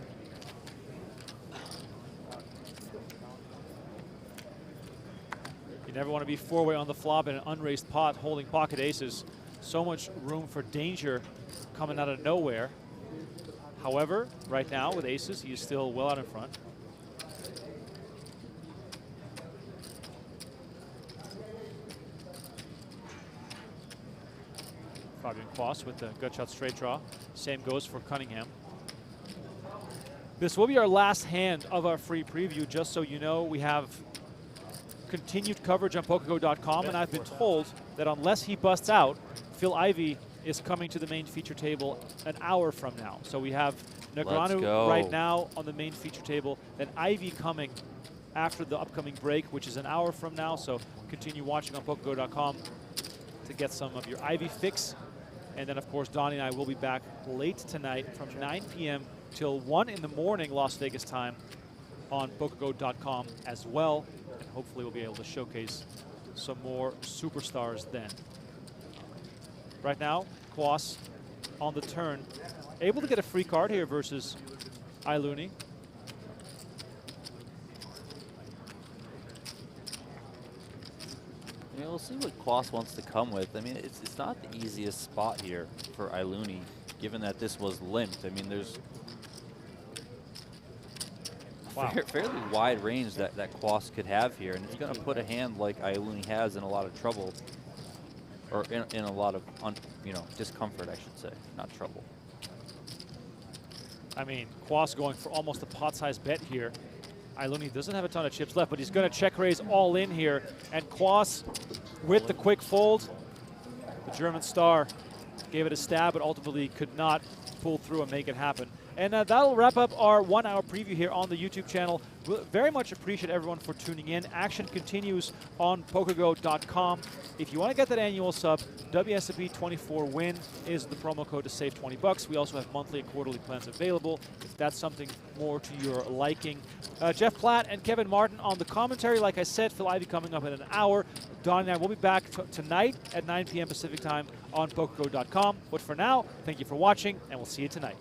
[SPEAKER 1] You never want to be 4-way on the flop in an unraised pot holding pocket aces. So much room for danger coming out of nowhere. However, right now with aces, he is still well out in front. Fabian Quast with the gut shot straight draw. Same goes for Cunningham. This will be our last hand of our free preview. Just so you know, we have continued coverage on PokerGO.com, and I've been told that unless he busts out, Phil Ivey is coming to the main feature table an hour from now. So we have Negreanu right now on the main feature table, then Ivey coming after the upcoming break, which is an hour from now. So continue watching on PokerGO.com to get some of your Ivey fix. And then, of course, Donnie and I will be back late tonight from 9 p.m. till 1 in the morning Las Vegas time on PokerGO.com as well. And hopefully we'll be able to showcase some more superstars then. Right now, Quast on the turn, able to get a free card here versus Iluni.
[SPEAKER 2] Yeah, we'll see what Quast wants to come with. I mean, it's not the easiest spot here for Iluni, given that this was limped. I mean, there's fairly wide range that Quast could have here, and it's going to put a hand like Iluni has in a lot of trouble, or in a lot of discomfort, I should say, not trouble.
[SPEAKER 1] I mean, Quast going for almost a pot-sized bet here. Iluni doesn't have a ton of chips left, but he's going to check raise all in here. And Quast with the quick fold. The German star gave it a stab, but ultimately could not pull through and make it happen. And that'll wrap up our 1 hour preview here on the YouTube channel. We'll very much appreciate everyone for tuning in. Action continues on PokerGO.com. If you want to get that annual sub, WSOP 24 WIN is the promo code to save 20 bucks. We also have monthly and quarterly plans available if that's something more to your liking. Jeff Platt and Kevin Martin on the commentary. Like I said, Phil Ivey coming up in an hour. Don and I will be back tonight at 9 p.m. Pacific time on PokerGO.com. But for now, thank you for watching, and we'll see you tonight.